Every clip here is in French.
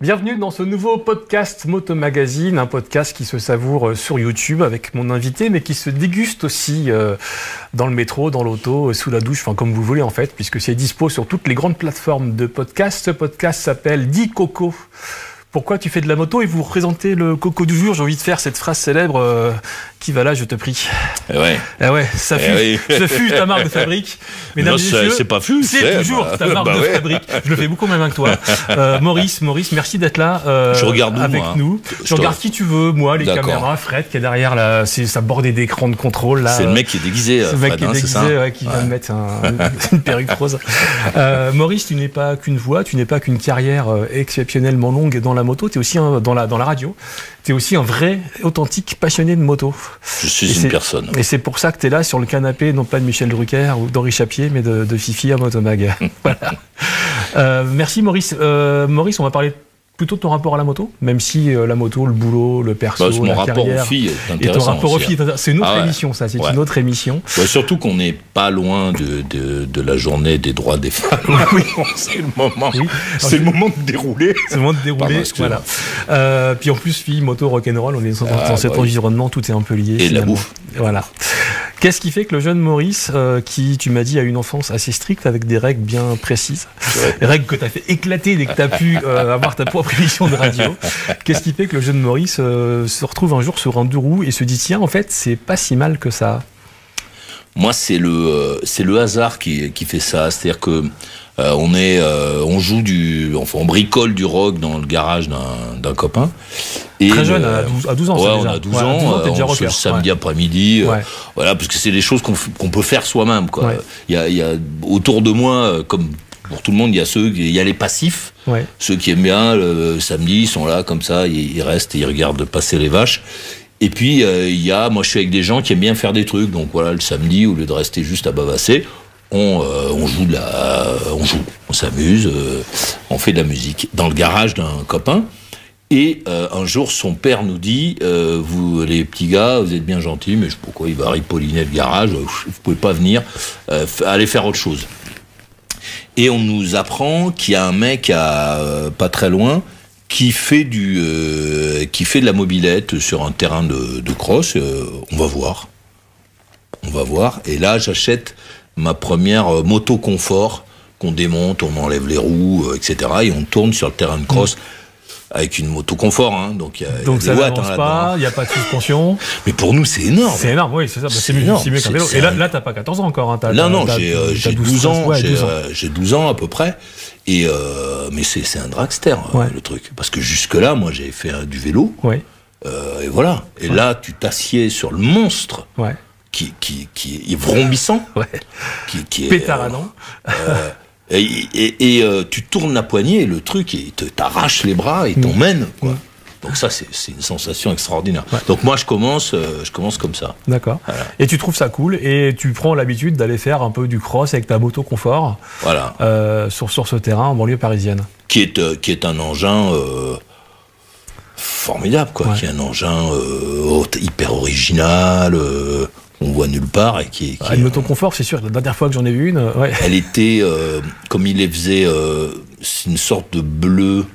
Bienvenue dans ce nouveau podcast Moto Magazine, un podcast qui se savoure sur YouTube avec mon invité, mais qui se déguste aussi dans le métro, dans l'auto, sous la douche, enfin comme vous voulez en fait, puisque c'est dispo sur toutes les grandes plateformes de podcast. Ce podcast s'appelle Dis Coco. Pourquoi tu fais de la moto et vous représentez le coco du jour? J'ai envie de faire cette phrase célèbre qui va là, je te prie. Ça fuse ta marque de fabrique. Mesdames et messieurs, c'est pas fuse, c'est toujours ta marque de fabrique. Je le fais beaucoup même avec toi. Maurice, merci d'être là je regarde avec nous. Tu regardes qui tu veux, moi, les caméras, Fred qui est derrière là, c'est sa bordée d'écran de contrôle là. C'est le mec qui est déguisé. C'est le mec qui est déguisé, qui vient de mettre une perruque rose. Maurice, tu n'es pas qu'une voix, tu n'es pas qu'une carrière exceptionnellement longue dans la moto, tu es aussi dans la radio. Tu es aussi un vrai, authentique passionné de moto. Je suis une personne. Et c'est pour ça que tu es là sur le canapé, non pas de Michel Drucker ou d'Henri Chapier, mais de Fifi à Motomag. Voilà. Merci Maurice. Maurice, on va parler plutôt de ton rapport à la moto, même si la moto, le boulot, le perso, la carrière... Mon rapport aux filles est intéressant. Et ton rapport aux filles, c'est une autre émission, ça. C'est une autre émission. Ouais, surtout qu'on n'est pas loin de la journée des droits des femmes. Oui. C'est le moment. Oui. C'est le moment de dérouler. C'est le moment de dérouler, voilà. Puis en plus, filles, moto, rock'n'roll, on est dans cet environnement, tout est un peu lié. Et finalement. La bouffe. Voilà. Qu'est-ce qui fait que le jeune Maurice, qui, tu m'as dit, a une enfance assez stricte, avec des règles bien précises, des règles que tu as fait éclater dès que tu as pu avoir ta propre émission de radio, qu'est-ce qui fait que le jeune Maurice se retrouve un jour sur un deux roues et se dit, tiens, en fait, c'est pas si mal que ça? Moi, c'est le hasard qui fait ça. C'est-à-dire que on joue on bricole du rock dans le garage d'un copain. Et très jeune, à 12 ans, ça, déjà. On a 12 ans, t'es déjà on se le samedi après-midi, voilà, parce que c'est des choses qu'on peut faire soi-même, quoi. Il y a autour de moi, comme pour tout le monde, il y a les passifs, ceux qui aiment bien le samedi, ils sont là comme ça, ils restent et ils regardent passer les vaches. Et puis moi je suis avec des gens qui aiment bien faire des trucs, donc voilà, le samedi, au lieu de rester juste à bavasser, on s'amuse, on fait de la musique dans le garage d'un copain. Et un jour, son père nous dit, vous les petits gars, vous êtes bien gentils, mais je sais pas pourquoi il va ripolliner le garage, vous pouvez pas venir, allez faire autre chose. Et on nous apprend qu'il y a un mec pas très loin qui fait de la mobilette sur un terrain de cross. On va voir. Et là, j'achète ma première moto confort qu'on démonte, on enlève les roues, etc. Et on tourne sur le terrain de cross. Avec une moto confort, hein, donc ça n'avance pas, il n'y a pas de suspension. Mais pour nous, c'est énorme. C'est énorme, oui, c'est ça. C'est mieux qu'un vélo. Et là, t'as pas 14 ans encore. Hein, non, j'ai 12 ans. J'ai 12 ans à peu près. Et mais c'est un dragster, le truc. Parce que jusque-là, moi, j'avais fait du vélo. Et voilà. Et là, tu t'assieds sur le monstre. Qui est vrombissant. Qui est pétaradant. Et tu tournes la poignée et le truc, il t'arrache les bras et t'emmène, quoi. Donc ça, c'est une sensation extraordinaire. Donc moi, je commence comme ça. D'accord. Voilà. Et tu trouves ça cool et tu prends l'habitude d'aller faire un peu du cross avec ta moto confort. Voilà. Sur ce terrain en banlieue parisienne. Qui est un engin formidable, quoi. Qui est un engin hyper original. On voit nulle part et qui une moto confort, c'est sûr. La dernière fois que j'en ai vu une, elle était comme il les faisait, c'est une sorte de bleu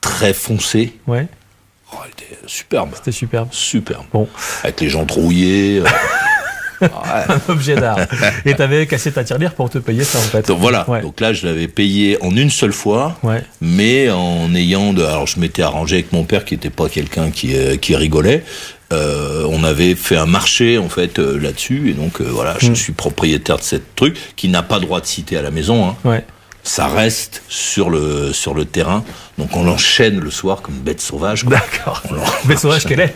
très foncé. Elle était superbe. C'était superbe. Superbe. Bon, avec les jantes rouillées. Un objet d'art. Et t'avais cassé ta tirelire pour te payer ça en fait. Donc voilà. Donc là, je l'avais payé en une seule fois, mais en ayant alors je m'étais arrangé avec mon père qui n'était pas quelqu'un qui rigolait. On avait fait un marché en fait là-dessus et donc voilà, je suis propriétaire de cette truc qui n'a pas droit de citer à la maison. Ça reste sur le terrain, donc on l'enchaîne le soir comme une bête sauvage. D'accord. Bête sauvage qu'elle est.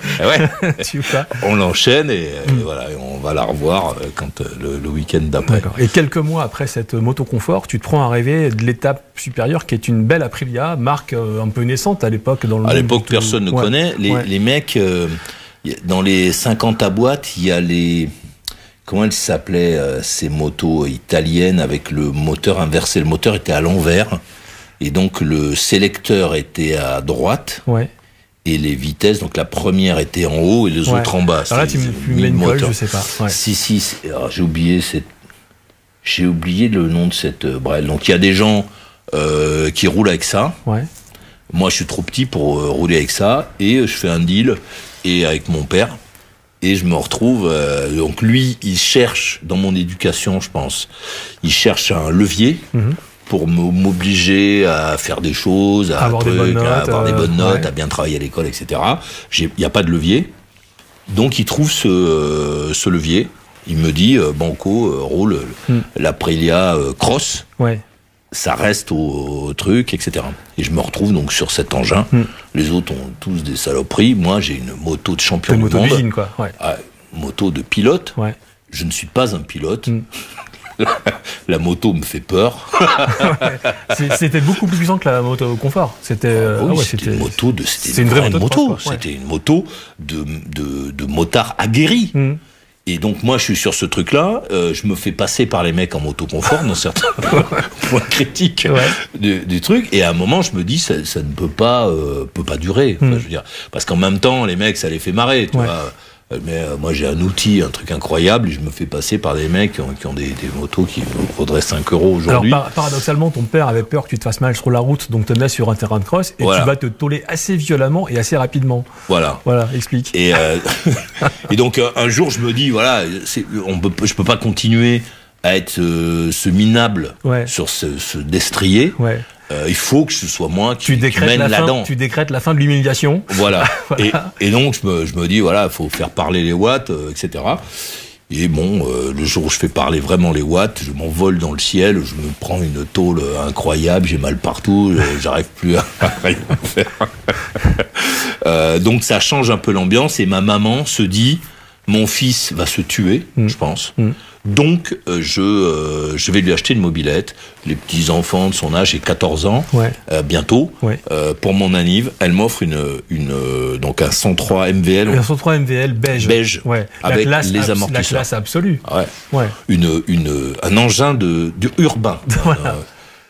On l'enchaîne et voilà, et on va la revoir quand le week-end d'après. Et quelques mois après cette moto confort, tu te prends à rêver de l'étape supérieure qui est une belle Aprilia, marque un peu naissante à l'époque dans le monde. À l'époque, personne ne connaît. Les mecs. Dans les 50 à boîte, il y a les... Comment elles s'appelaient, ces motos italiennes avec le moteur inversé? Le moteur était à l'envers. Et donc, le sélecteur était à droite. Et les vitesses, donc la première était en haut et les autres en bas. Alors là, tu me mets une colle, je sais pas. J'ai oublié le nom de cette brelle. Donc, il y a des gens qui roulent avec ça. Moi, je suis trop petit pour rouler avec ça, et je fais un deal et avec mon père. Et je me retrouve, donc lui, il cherche, dans mon éducation, je pense, il cherche un levier pour m'obliger à faire des choses, à avoir des bonnes notes, à bien travailler à l'école, etc. Il n'y a pas de levier. Donc il trouve ce levier. Il me dit, Banco, roule l'Aprilia Cross. Ouais. Ça reste au truc, etc. Et je me retrouve donc sur cet engin. Les autres ont tous des saloperies. Moi, j'ai une moto de champion du monde. Une moto d'usine, quoi. Ouais. Moto de pilote. Ouais. Je ne suis pas un pilote. La moto me fait peur. C'était beaucoup plus puissant que la moto confort. C'était c'était une moto c'était une vraie moto. C'était une moto de motard aguerri. Et donc moi je suis sur ce truc-là, je me fais passer par les mecs en moto-confort dans certains points critiques du truc, et à un moment je me dis ça ne peut pas durer. Enfin, je veux dire, parce qu'en même temps les mecs ça les fait marrer, tu vois. Mais moi j'ai un outil, un truc incroyable, et je me fais passer par des mecs qui ont des motos qui vaudraient 5 € aujourd'hui. Alors paradoxalement, ton père avait peur que tu te fasses mal sur la route, donc te mets sur un terrain de cross, et tu vas te tôler assez violemment et assez rapidement. Voilà, explique. Et donc un jour je me dis, je peux pas continuer à être ce minable sur ce destrier. Il faut que ce soit moi qui mène la dent. Tu décrètes la fin de l'humiliation. Voilà. Et donc je me dis, il faut faire parler les watts, etc. Et bon, le jour où je fais parler vraiment les watts, je m'envole dans le ciel, je me prends une tôle incroyable, j'ai mal partout, j'arrive plus à rien faire. Donc ça change un peu l'ambiance, et ma maman se dit, mon fils va se tuer, je pense. Donc, je vais lui acheter une mobilette. Les petits-enfants de son âge, j'ai 14 ans, bientôt. Pour mon anniv, elle m'offre donc un 103 MVL. Un 103 MVL beige. Avec les amortisseurs. La classe absolue. Un engin urbain.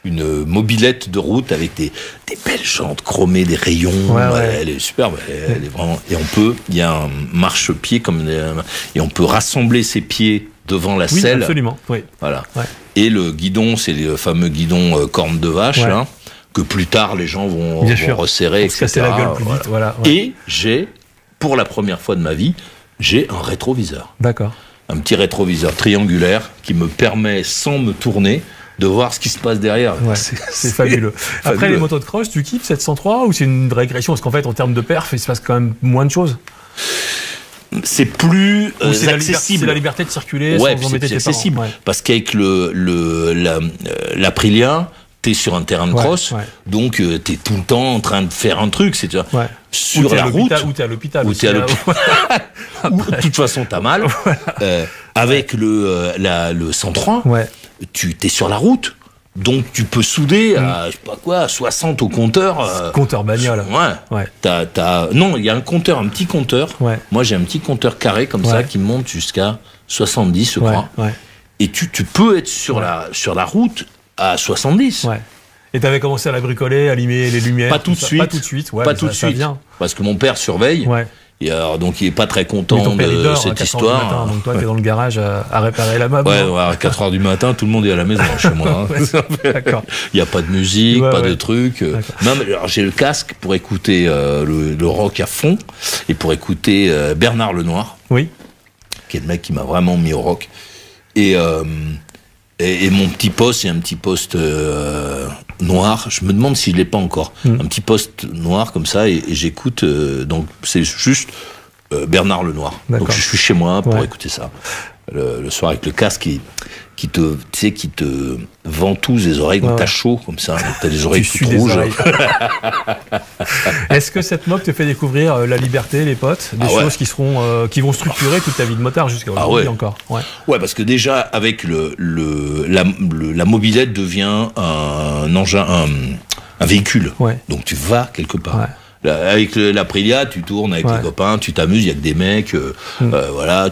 Une mobilette de route avec des belles jantes chromées, des rayons. Elle est superbe. Elle est vraiment. Et il y a un marchepied et on peut rassembler ses pieds devant la selle. Absolument. Voilà. Et le guidon, c'est le fameux guidon corne de vache, que plus tard les gens vont resserrer, etc. Casser la gueule plus vite. Et j'ai, pour la première fois de ma vie, j'ai un rétroviseur. D'accord. Un petit rétroviseur triangulaire qui me permet, sans me tourner, de voir ce qui se passe derrière. C'est fabuleux. Après les motos de cross, tu kiffes cette 103 ou c'est une régression? Parce qu'en fait, en termes de perf, il se passe quand même moins de choses. C'est plus accessible. C'est la liberté de circuler sans embêter tes accessible. parents. Parce qu'avec l'Aprilia, t'es sur un terrain de cross, donc t'es tout le temps en train de faire un truc. C'est sur la route. Ou t'es à l'hôpital. Ou t'es à l'hôpital. De toute façon, t'as mal. Avec le 103, t'es sur la route. Donc tu peux souder à, je sais pas quoi, 60 au compteur. Compteur bagnole. Non, il y a un compteur, un petit compteur. Moi j'ai un petit compteur carré comme ça qui monte jusqu'à 70, je crois. Et tu peux être sur la route à 70. Et t'avais commencé à la bricoler, à allumer les lumières. Pas tout de suite. Pas tout de suite. Parce que mon père surveille. Et alors, donc il est pas très content de cette histoire. Donc toi t'es dans le garage à réparer la meuble. À 4h du matin, tout le monde est à la maison chez moi. D'accord. Il y a pas de musique, pas de truc. Même alors j'ai le casque pour écouter le rock à fond et pour écouter Bernard Lenoir. Qui est le mec qui m'a vraiment mis au rock. Et mon petit poste, c'est un petit poste noir. Je me demande si je l'ai pas encore. Un petit poste noir comme ça, et j'écoute. Donc c'est juste Bernard Lenoir. Donc je suis chez moi pour écouter ça le soir avec le casque qui te ventouse les oreilles. Donc t'as chaud comme ça. T'as les oreilles toutes rouges. Est-ce que cette moto te fait découvrir la liberté, les potes, des choses qui vont structurer toute ta vie de motard jusqu'à aujourd'hui encore? Parce que déjà avec la mobilette devient un engin, un véhicule. Donc tu vas quelque part. Avec l'Aprilia, tu tournes avec les copains, tu t'amuses, il y a que des mecs,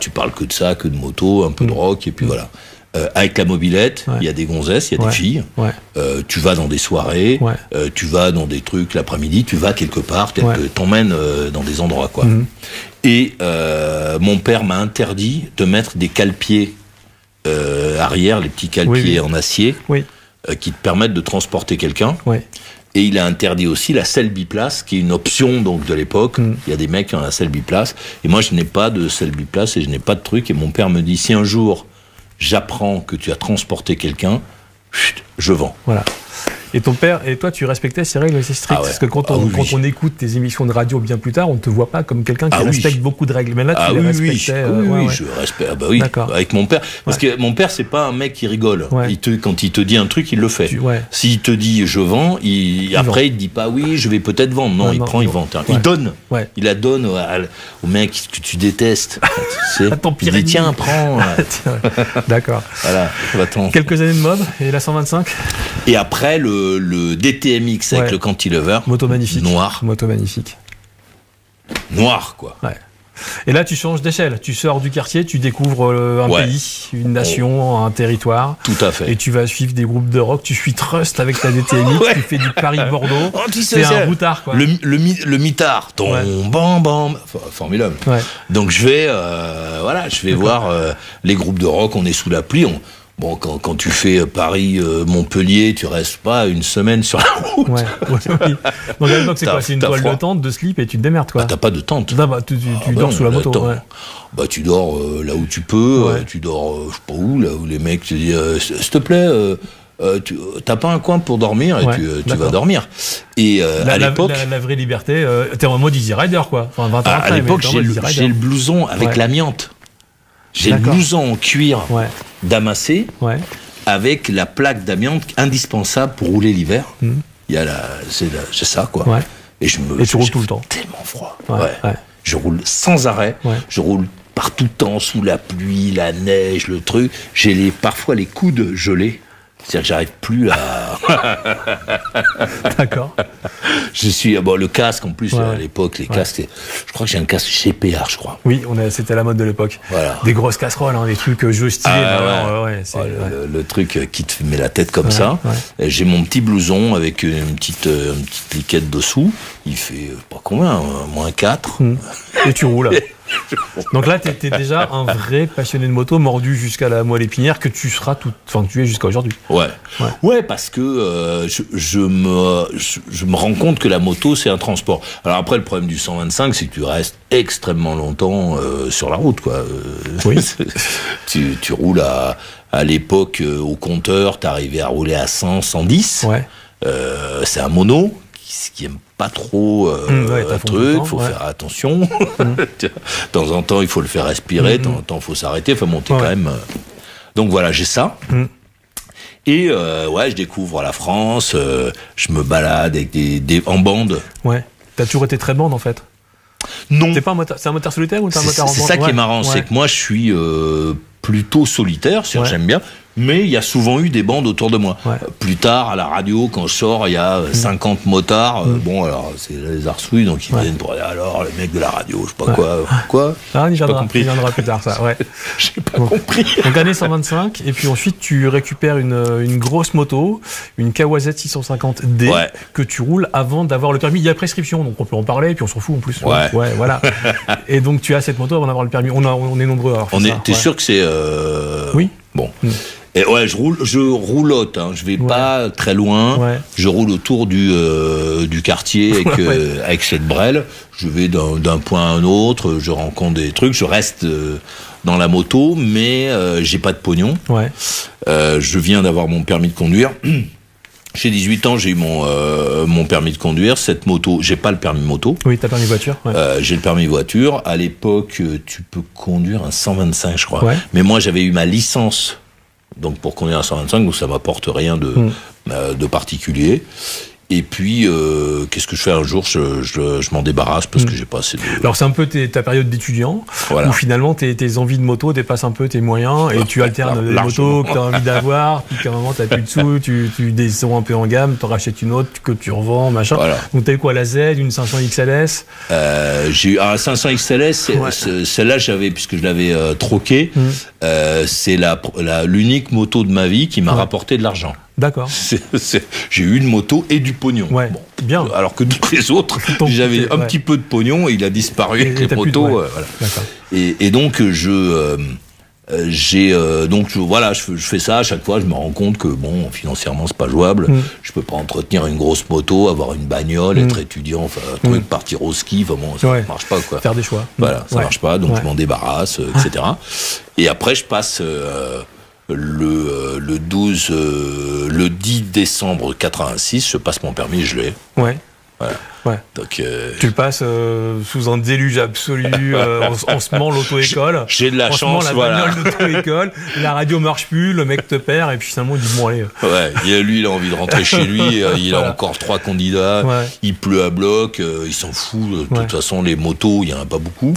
tu parles que de ça, que de moto, un peu de rock, et puis voilà. Avec la mobilette, il y a des gonzesses, il y a des filles. Tu vas dans des soirées, tu vas dans des trucs l'après-midi, tu vas quelque part, t'emmènes dans des endroits, quoi. Et mon père m'a interdit de mettre des cale-pieds arrière, les petits cale-pieds en acier, qui te permettent de transporter quelqu'un. Et il a interdit aussi la selle biplace, qui est une option donc de l'époque. Il y a des mecs qui ont la selle biplace. Et moi, je n'ai pas de selle biplace et je n'ai pas de truc. Et mon père me dit, si un jour j'apprends que tu as transporté quelqu'un, je vends. Voilà. Et ton père et toi, tu respectais ces règles assez strictes. Parce que quand on écoute tes émissions de radio bien plus tard, on ne te voit pas comme quelqu'un qui respecte beaucoup de règles. Mais là, tu les respectais. Oui, je respecte. Ah bah oui, avec mon père. Parce que mon père, c'est pas un mec qui rigole. Quand il te dit un truc, il le fait. S'il te dit je vends, après il te dit pas oui, je vais peut-être vendre. Non, il prend, il vend. Il donne. Il la donne au mec que tu détestes. Tu sais. Il dit tiens, prends. D'accord. Voilà. Quelques années de mode et la 125. Et après le DTMX avec le cantilever. Moto magnifique. Noir. Moto magnifique. Noir, quoi. Ouais. Et là, tu changes d'échelle. Tu sors du quartier, tu découvres un pays, une nation, un territoire. Tout à fait. Et tu vas suivre des groupes de rock. Tu suis Trust avec ta DTMX. Tu fais du Paris-Bordeaux. C'est un routard, quoi. Le mitard. Bam, bam. Formidable. Ouais. Donc, je vais voir les groupes de rock. On est sous la pluie. Bon, quand tu fais Paris-Montpellier, tu restes pas une semaine sur la route. Oui. Donc à l'époque, c'est quoi? C'est une toile de tente, de slip et tu te démerdes, quoi. T'as pas de tente. Tu dors sous la moto. Bah, tu dors là où tu peux. Tu dors, je sais pas où, là où les mecs te disent, s'il te plaît, t'as pas un coin pour dormir et tu vas dormir. Et à l'époque, la vraie liberté, t'es en mode Easy Rider, quoi. Enfin, 20 ans après, à l'époque, j'ai le blouson avec l'amiante. J'ai le blouson en cuir damassé avec la plaque d'amiante indispensable pour rouler l'hiver. Il y a c'est ça, quoi. Et tu roules tout le temps. Tellement froid. Je roule sans arrêt. Je roule par tout temps, sous la pluie, la neige, le truc. J'ai parfois les coudes gelés. C'est-à-dire que j'arrive plus à... D'accord. Je suis... Bon, le casque, en plus, à l'époque, les casques... Je crois que j'ai un casque GPR, je crois. Oui, c'était la mode de l'époque. Voilà. Des grosses casseroles, des trucs jeux stylés. Le truc qui te met la tête comme ça. J'ai mon petit blouson avec une petite liquette dessous. Il fait pas combien, -4. Et tu roules. Donc là, tu étais déjà un vrai passionné de moto, mordu jusqu'à la moelle épinière, que tu es jusqu'à aujourd'hui. Ouais, parce que je me rends compte que la moto, c'est un transport. Alors après, le problème du 125, c'est que tu restes extrêmement longtemps sur la route, quoi. Tu roules à l'époque au compteur, t'arrivais à rouler à 100, 110. C'est un mono qui aime pas trop un truc, faut faire attention. De temps en temps, il faut le faire respirer, de temps en temps, il faut s'arrêter, il faut monter quand même. Donc voilà, j'ai ça. Et je découvre la France, je me balade avec en bande. T'as toujours été très bande, en fait? Non. C'est un moteur solitaire ou t'as un moteur en bande? C'est ça qui est marrant, c'est que moi, je suis plutôt solitaire, c'est-à-dire j'aime bien. Mais il y a souvent eu des bandes autour de moi. Plus tard, à la radio, quand je sors, il y a 50 motards. Bon, alors, c'est les arsouilles, donc ils viennent pour dire, alors, le mec de la radio, je sais pas quoi. Ah, il viendra plus tard, ça, J'ai pas compris. Donc, année 125, et puis ensuite, tu récupères une grosse moto, une Kawasaki 650D, que tu roules avant d'avoir le permis. Il y a prescription, donc on peut en parler, et puis on s'en fout en plus. Voilà. Et donc, tu as cette moto avant d'avoir le permis. On est nombreux à avoir fait ça. T'es sûr que c'est... Oui. Bon. Et je roulotte, je vais pas très loin, je roule autour du quartier avec cette brêle, je vais d'un point à un autre, je rencontre des trucs, je reste dans la moto, mais j'ai pas de pognon. Je viens d'avoir mon permis de conduire. J'ai 18 ans, j'ai eu mon permis de conduire. Cette moto, j'ai pas le permis moto. Oui, t'as permis voiture. J'ai le permis voiture. À l'époque, tu peux conduire un 125, je crois. Mais moi, j'avais eu ma licence. Donc pour conduire un 125, donc ça m'apporte rien de particulier. Et puis, qu'est-ce que je fais un jour? Je m'en débarrasse parce que j'ai pas assez de... Alors c'est un peu ta période d'étudiant, où finalement tes envies de moto dépassent un peu tes moyens, et tu alternes les motos que tu as envie d'avoir, puis qu'à un moment tu n'as plus de sous, tu descends un peu en gamme, tu en rachètes une autre que tu revends, machin. Donc tu as eu quoi, la Z, une 500 XLS? J'ai eu un 500 XLS, celle-là j'avais, puisque je l'avais troquée, c'est l'unique moto de ma vie qui m'a rapporté de l'argent. D'accord. J'ai eu une moto et du pognon. Bien. Alors que toutes les autres, j'avais un petit peu de pognon et il a disparu avec les motos. Et donc voilà, je fais ça à chaque fois. Je me rends compte que bon, financièrement, c'est pas jouable. Je peux pas entretenir une grosse moto, avoir une bagnole, être étudiant, enfin, un truc, partir au ski. Enfin bon, ça marche pas, quoi. Faire des choix. Voilà, ça marche pas. Donc je m'en débarrasse, etc. Et après, je passe le 10 décembre 86, je passe mon permis, je l'ai. Ouais. Voilà. Ouais. Donc, tu le passes sous un déluge absolu en se ment l'auto-école. J'ai de la chance, la bagnole d'auto-école, la radio marche plus, le mec te perd et puis finalement il dit bon allez. Ouais, lui il a envie de rentrer chez lui, il a encore 3 candidats, il pleut à bloc, il s'en fout. De toute façon les motos, il y en a pas beaucoup.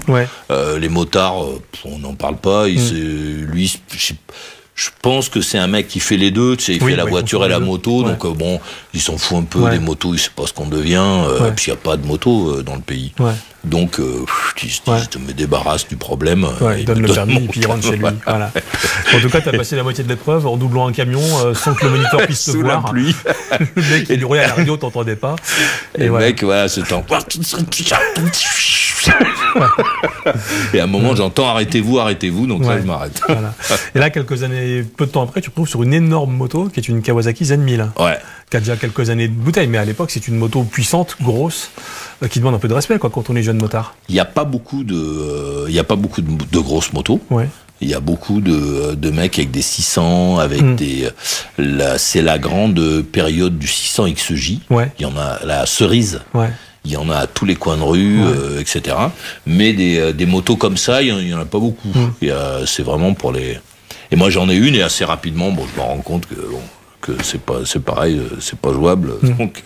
Les motards, on n'en parle pas. Lui, je pense que c'est un mec qui fait les deux, tu sais, il fait la voiture et la moto, donc bon, il s'en fout un peu des motos, il sait pas ce qu'on devient, puis il n'y a pas de moto dans le pays. Donc, il se me débarrasse du problème. Il donne le permis et puis il rentre chez lui. Voilà. En tout cas, tu as passé la moitié de l'épreuve en doublant un camion sans que le moniteur puisse te voir. Sous la pluie. Le mec qui hurlait à la radio, t'entendais pas. Et le mec, voilà, c'est en... Et à un moment, j'entends arrêtez-vous, donc là, je m'arrête. Voilà. Et là, peu de temps après, tu te retrouves sur une énorme moto qui est une Kawasaki Zen1000. Qui a déjà quelques années de bouteille, mais à l'époque, c'est une moto puissante, grosse, qui demande un peu de respect, quoi, quand on est jeune motard. Il n'y a pas beaucoup de grosses motos. Il y a beaucoup de mecs avec des 600, avec c'est la grande période du 600 XJ. Il y en a la cerise. Il y en a à tous les coins de rue, etc. Mais des motos comme ça, il n'y en a pas beaucoup. C'est vraiment pour les... Et moi, j'en ai une, et assez rapidement, bon, je me rends compte que c'est pareil, c'est pas jouable. Donc,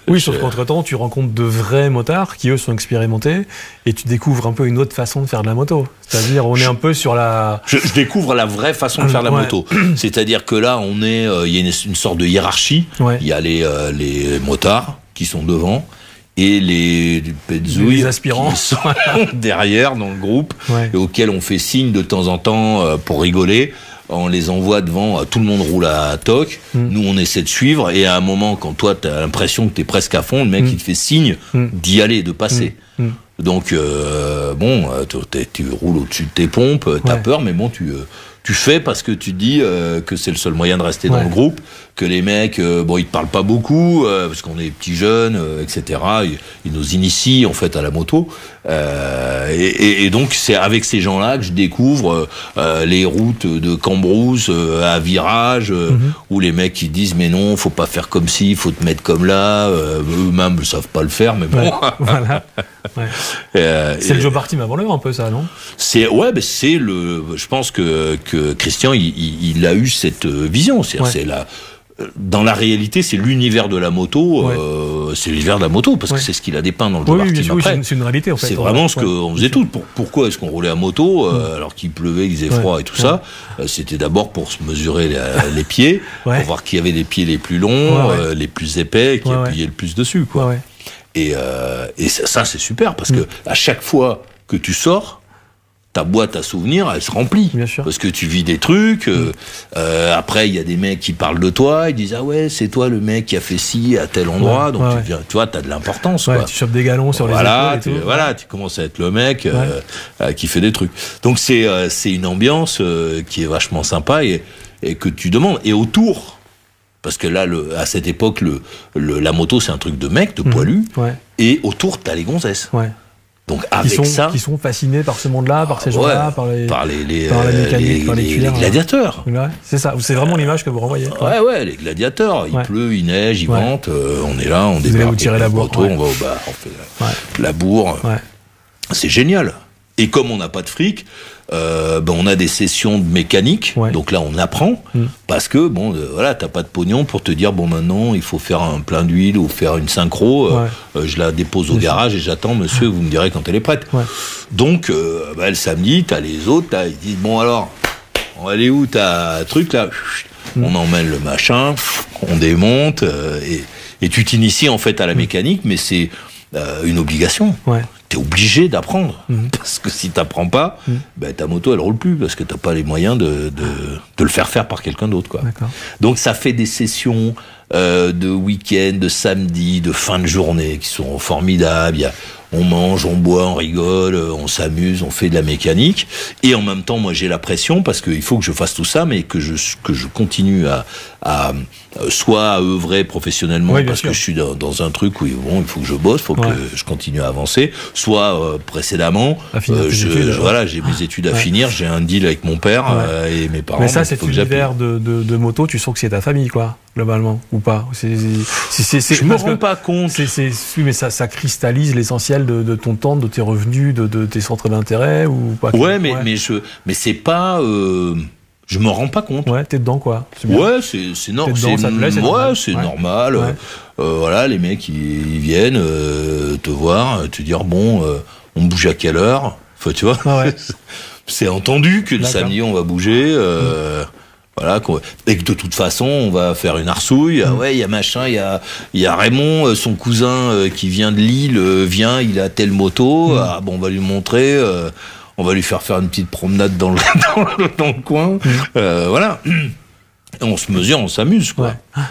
oui, sauf qu'entre-temps, tu rencontres de vrais motards qui, eux, sont expérimentés, et tu découvres un peu une autre façon de faire de la moto. C'est-à-dire, on est un peu sur la... Je découvre la vraie façon de faire de la moto. C'est-à-dire que là, il y a une sorte de hiérarchie. Il y a les motards qui sont devant, et les pétzouilles aspirants qui sont derrière dans le groupe, et auxquels on fait signe de temps en temps pour rigoler. On les envoie devant, tout le monde roule à toc, nous on essaie de suivre, et à un moment, quand toi tu as l'impression que tu es presque à fond, le mec il te fait signe d'y aller, de passer. Donc bon, tu roules au-dessus de tes pompes, t'as peur, mais bon, tu fais parce que tu te dis que c'est le seul moyen de rester dans le groupe, que les mecs, bon, ils te parlent pas beaucoup, parce qu'on est petits jeunes, etc. Ils nous initient, en fait, à la moto. Et donc, c'est avec ces gens-là que je découvre les routes de Cambrousse à virage, où les mecs, ils disent, mais non, faut pas faire comme ci, faut te mettre comme là. Eux-mêmes ne savent pas le faire, mais bon. Voilà. C'est le job party avant l'heure, un peu, ça, non? Je pense que Christian, il a eu cette vision. Dans la réalité, c'est l'univers de la moto, c'est l'univers de la moto, parce que c'est ce qu'il a dépeint dans le job party. C'est une réalité, en fait. C'est vraiment ce qu'on faisait tout. Pourquoi est-ce qu'on roulait à moto, alors qu'il pleuvait, qu'il faisait froid et tout ça? C'était d'abord pour se mesurer les pieds, pour voir qui avait les pieds les plus longs, les plus épais, qui appuyait le plus dessus, quoi. Et ça, c'est super, parce que à chaque fois que tu sors, ta boîte à souvenirs, elle se remplit. Bien sûr. Parce que tu vis des trucs. Après, il y a des mecs qui parlent de toi. Ils disent, ah ouais, c'est toi le mec qui a fait ci à tel endroit. Donc, tu vois, t'as de l'importance. Tu chopes des galons sur les épaules et tout. Voilà, tu commences à être le mec qui fait des trucs. Donc, c'est une ambiance qui est vachement sympa et que tu demandes. Et autour, parce que là, à cette époque, la moto, c'est un truc de mec, de poilu. Et autour, t'as les gonzesses. Donc qui sont fascinés par ce monde-là, par ces gens-là, par la mécanique, par les cuirs. Les gladiateurs. C'est ça, c'est vraiment l'image que vous renvoyez. Les gladiateurs. Il pleut, il neige, il vente, on est là, on débarque. Vous tirez la bourre. On va au bar, on fait la bourre. C'est génial. Et comme on n'a pas de fric, on a des sessions de mécanique, donc là on apprend, parce que voilà, t'as pas de pognon pour te dire maintenant il faut faire un plein d'huile ou faire une synchro, je la dépose au garage et j'attends monsieur, vous me direz quand elle est prête. Donc le samedi, t'as les autres, ils disent bon alors, on va aller où t'as truc là, on emmène le machin, on démonte, et tu t'inities en fait à la mécanique, mais c'est une obligation. T'es obligé d'apprendre, parce que si t'apprends pas, ta moto elle roule plus, parce que t'as pas les moyens de le faire par quelqu'un d'autre, quoi. Donc ça fait des sessions de week-end, de samedi, de fin de journée qui sont formidables. On mange, on boit, on rigole, on s'amuse, on fait de la mécanique. Et en même temps, moi, j'ai la pression parce qu'il faut que je fasse tout ça, mais que je continue à soit à œuvrer professionnellement parce que je suis dans un truc où bon, il faut que je bosse, il faut que je continue à avancer. Soit précédemment, voilà, j'ai mes études à finir, j'ai un deal avec mon père et mes parents. Mais ça, cet univers de moto, tu sens que c'est ta famille, quoi, globalement, ou pas? Je me rends pas compte. Oui, mais ça cristallise l'essentiel de ton temps, de tes revenus, de tes centres d'intérêt ou pas? Ouais, mais c'est pas. Je me rends pas compte. Ouais, t'es dedans, quoi. Ouais, c'est normal. Ouais, c'est normal. Ouais. Voilà, les mecs ils viennent te voir, te dire bon, on bouge à quelle heure? Enfin, tu vois. Ah ouais. C'est entendu que le samedi on va bouger. Voilà, et que de toute façon, on va faire une arsouille. Ah ouais, il y a machin, il y a Raymond, son cousin qui vient de Lille, il a telle moto. Ah bon, on va lui montrer. On va lui faire une petite promenade dans le coin. Voilà. On se mesure, on s'amuse, quoi. Ouais.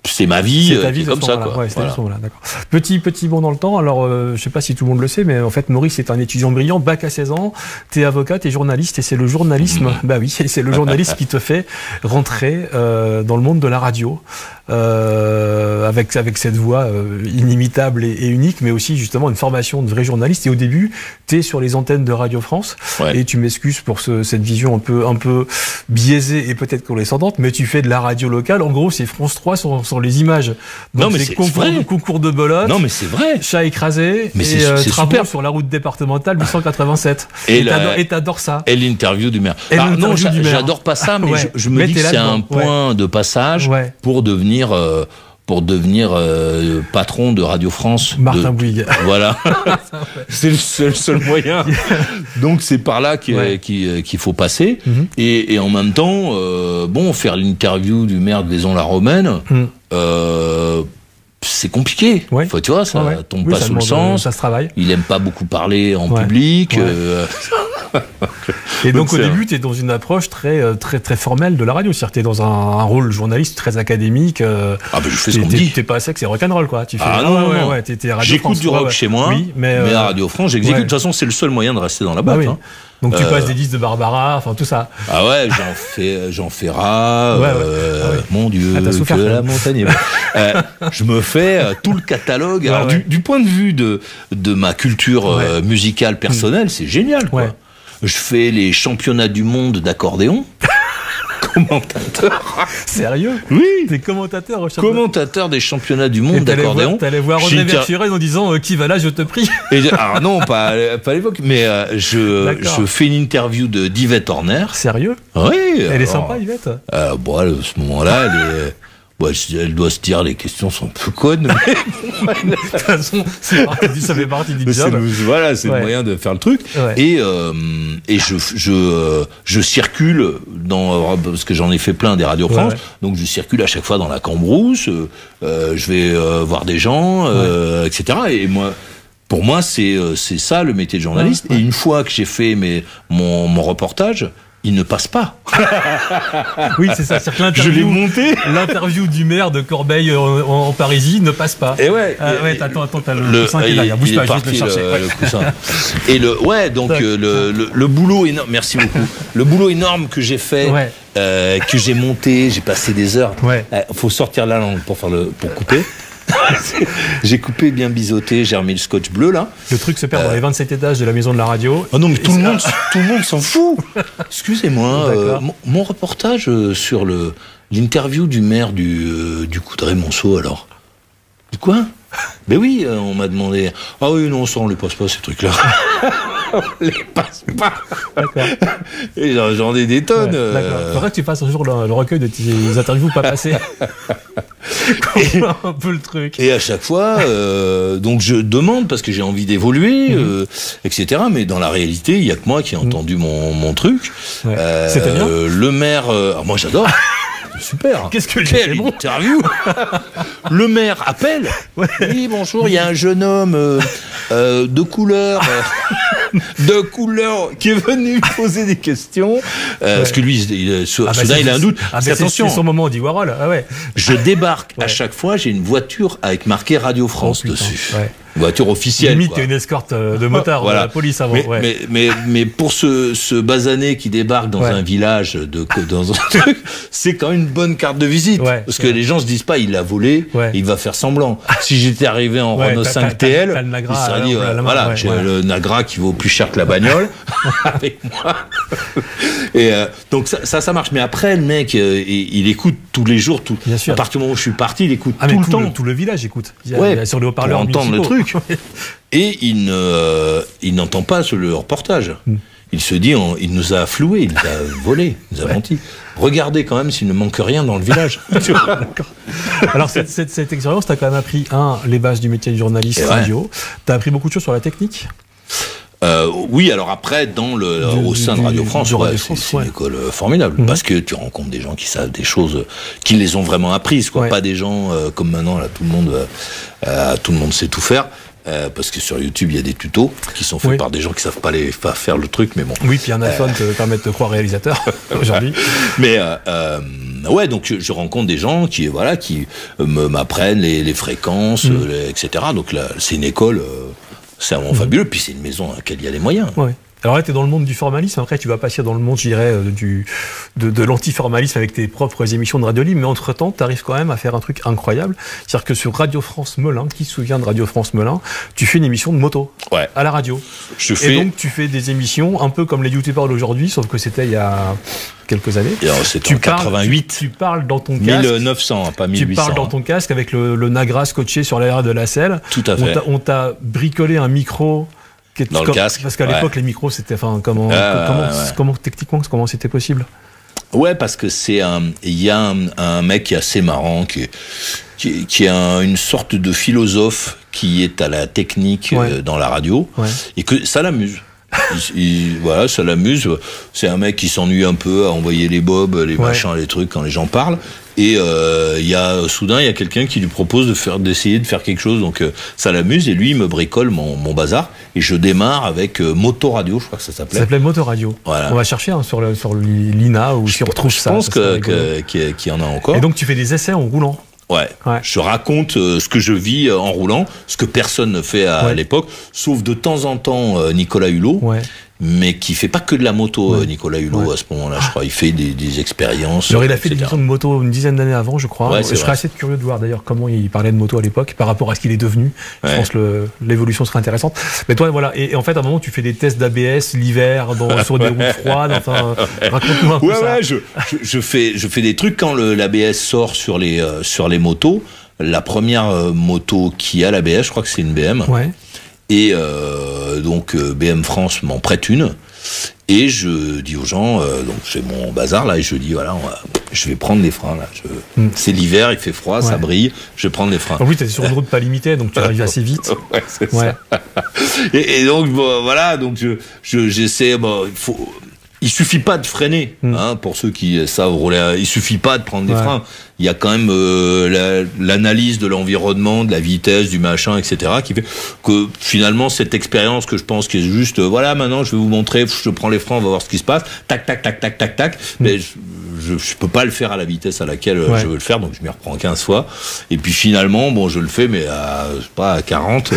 C'est ma vie, c'est comme ça, quoi. Ouais, voilà. D'accord. Petit bond dans le temps. Alors, je sais pas si tout le monde le sait, mais en fait, Maurice est un étudiant brillant, bac à 16 ans. T'es avocat, t'es journaliste, et c'est le journalisme. Bah oui, c'est le journalisme qui te fait rentrer dans le monde de la radio. Avec cette voix inimitable et unique, mais aussi justement une formation de vrai journaliste. Et au début, t'es sur les antennes de Radio France, et tu m'excuses pour cette vision un peu biaisée et peut-être condescendante, mais tu fais de la radio locale. En gros, c'est France 3 sur les images. Donc, non, mais c'est concours de belote. Non, mais c'est vrai. Chat écrasé. Mais et travaux super. sur la route départementale 887. Et t'adores ça. Et l'interview du maire. Non, j'adore pas ça, mais je me dis que c'est un point de passage pour devenir patron de Radio France. Martin Bouygues. Voilà. C'est le seul moyen. Donc c'est par là qu'il faut passer. Et en même temps, faire l'interview du maire de Vaison-la-Romaine, c'est compliqué. Enfin, tu vois, ça tombe pas sous le sens. Ça se travaille. Il aime pas beaucoup parler en public. Et donc au début, tu es dans une approche très formelle de la radio. C'est-à-dire que tu es dans un rôle journaliste très académique. Je fais ce qu'on me dit. T'es pas sec, c'est rock'n'roll, quoi. Tu fais, j'écoute du rock chez moi, mais à Radio France, j'exécute. De toute façon, c'est le seul moyen de rester dans la boîte. Donc tu passes des disques de Barbara, enfin tout ça. Ah ouais, Jean Ferrat, mon Dieu, que la montagne. Je me fais tout le catalogue. Alors du point de vue de ma culture musicale personnelle, c'est génial, quoi. Je fais les championnats du monde d'accordéon. Commentateur. Sérieux? Oui. T'es commentateur Commentateur des championnats du monde d'accordéon. T'allais voir René Verchuren en disant qui va là, je te prie. Alors non, pas à l'époque, mais je fais une interview d'Yvette Horner. Sérieux? Oui. Elle est sympa, Yvette. À ce moment-là, elle doit se dire les questions sont un peu connes. De toute façon, ça fait partie du job. C'est le moyen de faire le truc. Et je circule parce que j'en ai fait plein des radios France. Donc je circule à chaque fois dans la Cambrousse. Je vais voir des gens, etc. Et pour moi, c'est ça le métier de journaliste. Et une fois que j'ai fait mon reportage, il ne passe pas. Oui, c'est ça. Je l'ai monté. L'interview du maire de Corbeil en Parisie ne passe pas. Et attends, t'as le coussin qui est là. Bouge pas, je vais te le chercher. Le coussin. Et le boulot énorme. Merci beaucoup. Le boulot énorme que j'ai fait, que j'ai monté, j'ai passé des heures. Faut sortir la langue pour couper. J'ai coupé, bien biseauté, j'ai remis le scotch bleu là. Le truc se perd dans les 27 étages de la maison de la radio. Ah non, mais tout le monde s'en fout. Excusez-moi, mon reportage sur l'interview du maire du Coudray-Monceau, alors. Quoi? Ben oui, on m'a demandé. Ah oui, non, ça on les passe pas ces trucs-là. On les passe pas. D'accord. Et j'en ai des tonnes. D'accord. Faudrait que tu fasses un jour le recueil de tes interviews pas passées. Un peu le truc. Et à chaque fois, donc je demande parce que j'ai envie d'évoluer, etc. Mais dans la réalité, il y a que moi qui ai entendu mon truc. C'est-à-dire le maire. Moi, j'adore. Super. Qu'est-ce que quelle interview. Le maire appelle. Oui, bonjour. Il y a un jeune homme de couleur. de couleur qui est venu poser des questions. Parce que lui, soudain, il a un doute. Attention. C'est son moment, on dit Warhol. Ah ouais. Je débarque à chaque fois, j'ai une voiture avec marqué Radio France dessus. Ouais. Une voiture officielle. Limite, il y a une escorte de motard, voilà. La police avant. Mais pour ce basané qui débarque dans un village, dans un truc, c'est quand même une bonne carte de visite. Parce que les gens se disent pas, il l'a volé, il va faire semblant. Si j'étais arrivé en Renault 5 TL, il serait dit, voilà, j'ai le Nagra qui vaut plus cher que la bagnole, avec moi. Et donc ça marche. Mais après, le mec, il écoute tous les jours, à partir du moment où je suis parti, il écoute tout le temps. Tout le village écoute. Sur les haut-parleurs, pour entendre le truc. Et il n'entend pas le reportage. Il se dit, il nous a floués, il nous a volés, il nous a menti. Regardez quand même s'il ne manque rien dans le village. Alors cette expérience, tu as quand même appris, les bases du métier de journaliste radio. Tu as appris beaucoup de choses sur la technique. Oui, alors après, au sein de Radio France, c'est une école formidable, parce que tu rencontres des gens qui savent des choses, qui les ont vraiment apprises, quoi. Pas des gens comme maintenant, là, tout le monde sait tout faire. Parce que sur YouTube, il y a des tutos qui sont faits par des gens qui savent pas faire le truc, mais bon. Oui, puis un iPhone te permet de te croire réalisateur aujourd'hui. Mais donc je rencontre des gens qui m'apprennent les fréquences, etc. Donc là, c'est une école. C'est vraiment fabuleux, puis c'est une maison à laquelle il y a les moyens. Ouais. Alors là, tu es dans le monde du formalisme, après tu vas passer dans le monde, je dirais, de l'antiformalisme avec tes propres émissions de radio libre, mais entre-temps, tu arrives quand même à faire un truc incroyable. C'est-à-dire que sur Radio France Melun, qui se souvient de Radio France Melun, tu fais une émission de moto à la radio. Et donc tu fais des émissions un peu comme les youtubeurs d'aujourd'hui, sauf que c'était il y a quelques années. C'était en 88. Tu parles dans ton casque. 1900, pas 1800. Tu parles dans ton casque avec le Nagra scotché sur l'air de la selle. Tout à fait. On t'a bricolé un micro dans le casque. Parce qu'à l'époque, les micros, c'était, comment techniquement, comment c'était possible? Ouais, parce que il y a un mec qui est assez marrant, qui est une sorte de philosophe qui est à la technique dans la radio, et que ça l'amuse. Ça l'amuse. C'est un mec qui s'ennuie un peu à envoyer les bobs, les machins, les trucs quand les gens parlent. Et soudain, il y a quelqu'un qui lui propose d'essayer de faire quelque chose. Donc ça l'amuse, et lui, il me bricole mon bazar. Et je démarre avec Moto Radio, je crois que ça s'appelait. Ça s'appelait Moto Radio. Voilà. On va chercher sur l'INA ou si on retrouve ça. Je pense qu'il y en a encore. Et donc tu fais des essais en roulant. Ouais. Je raconte ce que je vis en roulant, ce que personne ne fait à l'époque, sauf de temps en temps Nicolas Hulot, mais qui fait pas que de la moto, Nicolas Hulot, à ce moment-là, je crois. Il fait des expériences. Alors, il a fait des émissions de moto une dizaine d'années avant, je crois. Je serais assez curieux de voir d'ailleurs comment il parlait de moto à l'époque par rapport à ce qu'il est devenu. Je pense que l'évolution serait intéressante. Mais toi, voilà. Et en fait, à un moment, tu fais des tests d'ABS l'hiver sur des routes froides. Enfin, raconte-nous un peu ça. Je fais des trucs quand l'ABS sort sur les motos. La première moto qui a l'ABS, je crois que c'est une BM. Et donc BM France m'en prête une, et je dis aux gens, donc j'ai mon bazar là, et je dis voilà, je vais prendre les freins là. C'est l'hiver, il fait froid, ça brille, je vais prendre les freins. En plus, t'es sur une route pas limitée, donc tu arrives assez vite. C'est ça. Et donc voilà, donc j'essaie. Il suffit pas de freiner, pour ceux qui savent rouler. Il suffit pas de prendre des freins. Il y a quand même l'analyse de l'environnement, de la vitesse, du machin, etc., qui fait que finalement cette expérience que je pense qui est juste, voilà, maintenant je vais vous montrer, je prends les freins, on va voir ce qui se passe, tac, tac, tac, tac, tac, tac. Mais je peux pas le faire à la vitesse à laquelle je veux le faire, donc je m'y reprends 15 fois. Et puis finalement, je le fais, mais à 40,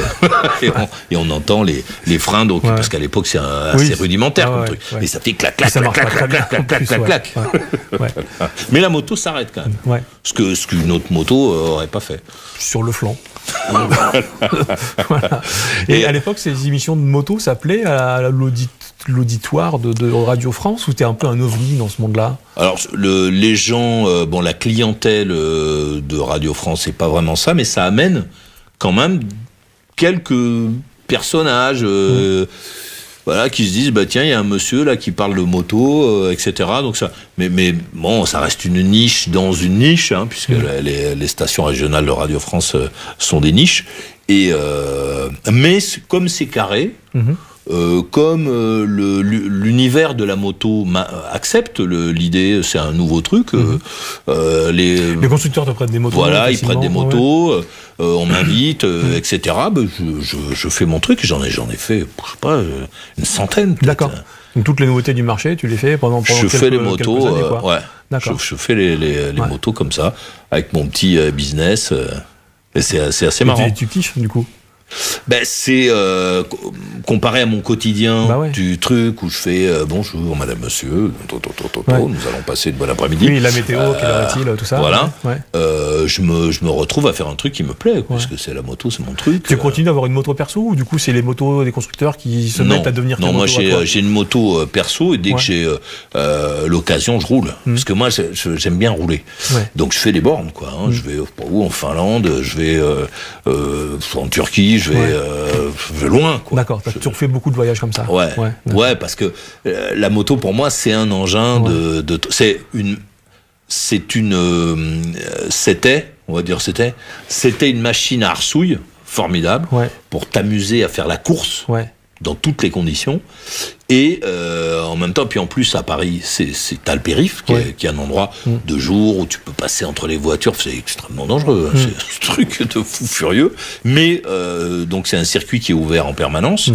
et on entend les freins, donc parce qu'à l'époque c'est assez rudimentaire comme truc. Et ça fait clac, clac, clac, clac, clac, clac, clac, clac. Mais la moto s'arrête quand même. Ce qu'une autre moto aurait pas fait. Sur le flanc. Voilà. Et à l'époque, ces émissions de moto s'appelaient à l'auditoire de Radio France, ou t'es un peu un ovni dans ce monde-là? Alors, les gens, la clientèle de Radio France, c'est pas vraiment ça, mais ça amène quand même quelques personnages qui se disent tiens, il y a un monsieur là qui parle de moto, etc. Donc ça, mais bon, ça reste une niche dans une niche, puisque les stations régionales de Radio France sont des niches. Mais comme c'est carré, comme l'univers de la moto accepte l'idée, c'est un nouveau truc. Les constructeurs te prêtent des motos. Voilà, ils prêtent des motos, on m'invite, etc. Ben, je fais mon truc. J'en ai fait, je sais pas, une centaine. D'accord. Donc toutes les nouveautés du marché, tu les fais pendant je fais les motos, années, quoi. ouais. D'accord. Je fais les motos comme ça, avec mon petit business. Et c'est assez marrant. Tu kiffes du coup? Ben c'est comparé à mon quotidien du truc où je fais bonjour madame monsieur, nous allons passer une bonne après-midi. Oui, la météo, quelle heure est-il, tout ça. Voilà. Je me retrouve à faire un truc qui me plaît, parce que c'est la moto, c'est mon truc. Tu continues d'avoir une moto perso ou du coup c'est les motos des constructeurs qui se mettent à devenir tes motos? Non, moi j'ai une moto perso et dès que j'ai l'occasion, je roule. Parce que moi j'aime bien rouler. Donc je fais des bornes, quoi. Je vais en Finlande, je vais en Turquie. Je vais loin, quoi. D'accord, tu refais beaucoup de voyages comme ça. Ouais, parce que la moto pour moi c'est un engin c'était une machine à arsouille formidable pour t'amuser à faire la course. Dans toutes les conditions, et en même temps, puis en plus à Paris, t'as le périph' qui est un endroit de jour où tu peux passer entre les voitures, c'est extrêmement dangereux, c'est un truc de fou furieux, mais donc c'est un circuit qui est ouvert en permanence.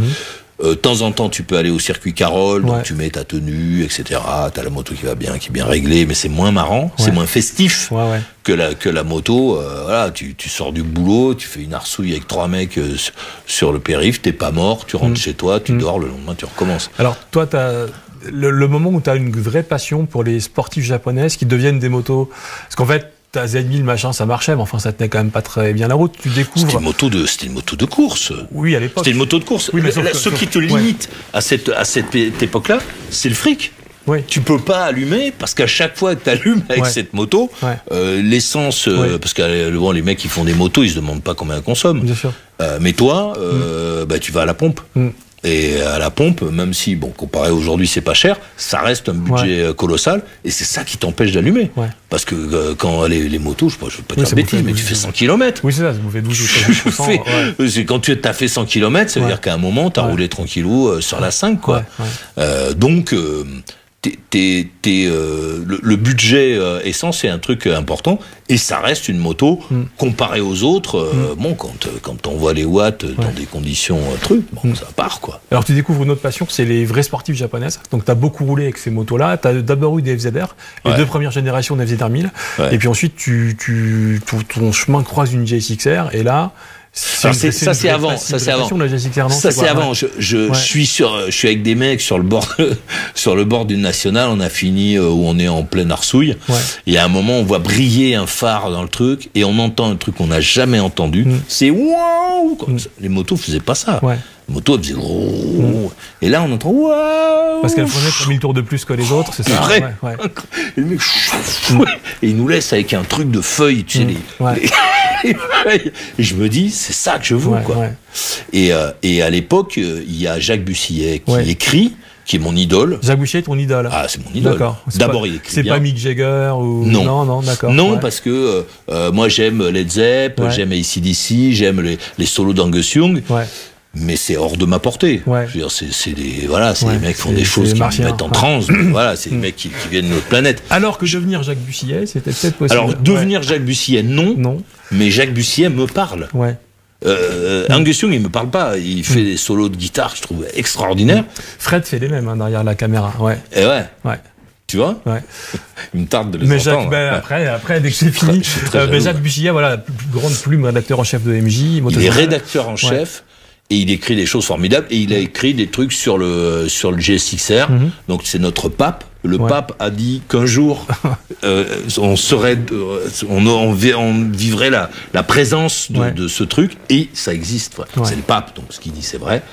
De temps en temps, tu peux aller au circuit Carole, donc tu mets ta tenue, etc. T'as la moto qui va bien, qui est bien réglée, mais c'est moins marrant, c'est moins festif que la moto. Voilà, tu sors du boulot, tu fais une arsouille avec 3 mecs sur le périph', t'es pas mort, tu rentres chez toi, tu dors, le lendemain tu recommences. Alors toi, t'as le moment où t'as une vraie passion pour les sportifs japonaises qui deviennent des motos, parce qu'en fait, ta Z1000, machin, ça marchait, mais enfin, ça tenait quand même pas très bien la route. Tu découvres. C'était une moto de course. Oui, à l'époque. C'était une moto de course. Oui, mais ce qui te limite à cette époque-là, c'est le fric. Tu peux pas allumer parce qu'à chaque fois que tu allumes avec cette moto, l'essence, parce que les mecs qui font des motos, ils se demandent pas combien elles consomment. Bien sûr. Mais toi, tu vas à la pompe. Et à la pompe, même si, comparé aujourd'hui, c'est pas cher, ça reste un budget colossal, et c'est ça qui t'empêche d'allumer. Parce que quand les motos, je ne veux pas dire bêtise, mais tu fais 100 km. Oui, c'est ça, vous faites 12 ou 13%. C'est quand tu as fait 100 km, ça veut dire qu'à un moment, tu as roulé tranquillou sur la 5, quoi. Donc, le budget essence, c'est un truc important, et ça reste une moto comparée aux autres. Quand on voit les watts dans des conditions ça part, quoi. Alors tu découvres une autre passion, c'est les vrais sportifs japonaises. Donc tu as beaucoup roulé avec ces motos-là. Tu as d'abord eu des FZR, les 2 premières générations de FZR 1000, et puis ensuite ton chemin croise une GSX-R, et là. Ça c'est avant. Ça c'est avant. Je suis avec des mecs sur le bord d'une nationale. On a fini où on est en pleine arsouille. Et à un moment, on voit briller un phare dans le truc et on entend un truc qu'on n'a jamais entendu. C'est waouh. Les motos faisaient pas ça. Les motos elles faisaient oh. Et là, on entend waouh. Parce qu'elles prenaient 3000 tours de plus que les autres, c'est ça. Et le mec, et il nous laisse avec un truc de feuilles, tu sais, et je me dis, c'est ça que je veux, quoi. Et à l'époque, il y a Jacques Bussillet qui écrit, qui est mon idole. Jacques Bussillet est ton idole. Ah, c'est mon idole. D'accord. D'abord, il écrit bien. C'est pas Mick Jagger ou... Non, d'accord. Non, parce que moi, j'aime Led Zepp, j'aime AC/DC, j'aime les solos d'Angus Young. Mais c'est hors de ma portée. Je veux dire, c'est des mecs qui font des choses qui me mettent en transe. Voilà, c'est des mecs qui viennent de notre planète. Alors que devenir Jacques Bussillet, c'était peut-être possible. Alors devenir Jacques Bussillet, non. Mais Jacques Bussillet me parle. Angus Young, il me parle pas. Il fait des solos de guitare que je trouve extraordinaires. Fred fait les mêmes derrière la caméra. Et tu vois, il me tarde de les entendre. Après, dès que c'est fini, Jacques Bussillet, voilà, plus grande plume, rédacteur en chef de MJ. Il est rédacteur en chef. Et il écrit des choses formidables. Et il a écrit des trucs sur le GSX-R. Donc c'est notre pape. Le pape a dit qu'un jour, on vivrait la présence de ce truc. Et ça existe. C'est le pape. Donc ce qu'il dit, c'est vrai.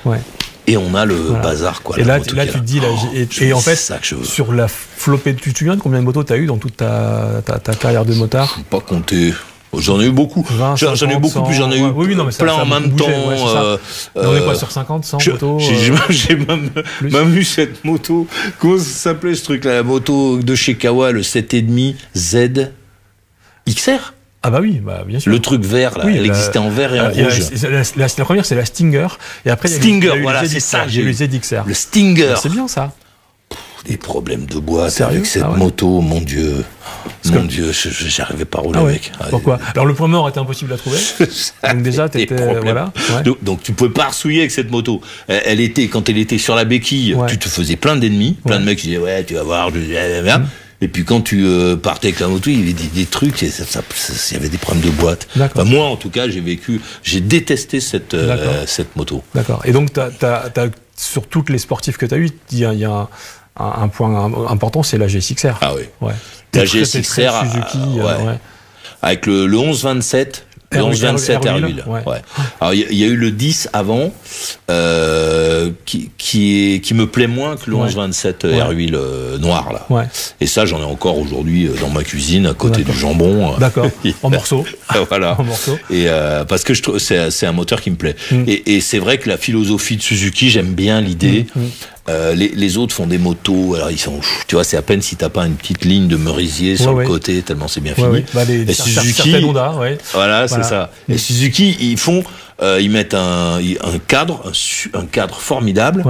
Et on a le bazar, quoi. Et là, tu te dis, et en fait, sur la flopée, tu te souviens de combien de motos tu as eu dans toute ta carrière de motard? Je ne peux pas compter. J'en ai eu beaucoup. J'en ai eu beaucoup, puis j'en ai eu plein en même temps. On est quoi sur 50, 100 motos? J'ai même vu cette moto. Comment ça s'appelait ce truc-là? La moto de chez Kawa, le 7,5 Z XR. Ah bah oui, bah bien sûr. Le truc vert, là, oui, elle existait en vert et en rouge. La première, c'est la Stinger. Et après, Stinger, voilà, c'est ça. J'ai eu le ZXR. Le Stinger. C'est bien ça. Des problèmes de boîte Sérieux? avec cette moto, mon Dieu. Mon Dieu, j'arrivais pas à rouler avec. Pourquoi? Alors le point mort était impossible à trouver. Donc déjà, t'étais voilà. Ouais. Donc tu pouvais pas ressouiller avec cette moto. Quand elle était sur la béquille, tu te faisais plein d'ennemis, plein de mecs qui disaient ouais, tu vas voir. Et puis quand tu partais avec la moto, il y avait des trucs, il y avait des problèmes de boîte. Enfin, moi, en tout cas, j'ai détesté cette moto. D'accord. Et donc, sur toutes les sportifs que tu as eues, il y a un point important, c'est la GSX-R. Ah oui. Ouais. La GSX-R, Suzuki, avec le 1127. Le 1127 R8. Ouais. Alors il y a eu le 10 avant, qui me plaît moins que le 1127 R8 noir là. Ouais. Et ça j'en ai encore aujourd'hui dans ma cuisine à côté du jambon. D'accord. En morceaux. Voilà. En morceaux. Et parce que je trouve c'est un moteur qui me plaît. Et c'est vrai que la philosophie de Suzuki, j'aime bien l'idée. Les autres font des motos, alors ils sont, tu vois, c'est à peine si t'as pas une petite ligne de merisier sur le côté, tellement c'est bien fini. Bah, et Suzuki, Honda, voilà, c'est ça. Et Suzuki, ils mettent un cadre formidable,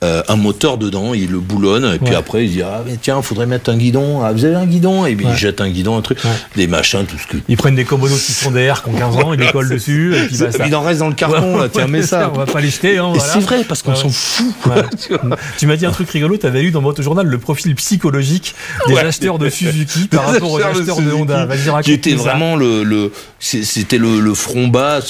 un moteur dedans, ils le boulonnent, et puis après ils disent ah mais tiens, faudrait mettre un guidon, vous avez un guidon, et puis ils jettent un guidon, un truc, des machins, tout ce que. Ils prennent des Komodo qui font des R qui ont 15 ans, ils les collent dessus, et puis il en reste dans le carton, là, tiens, mets ça. On va pas les jeter, hein, et c'est vrai, parce qu'on s'en fout. Tu m'as dit un truc rigolo, tu avais lu dans votre journal le profil psychologique des acheteurs de Suzuki par rapport aux acheteurs de Honda. Vas-y, raconte-nous ça. Qui était vraiment c'était le front bas,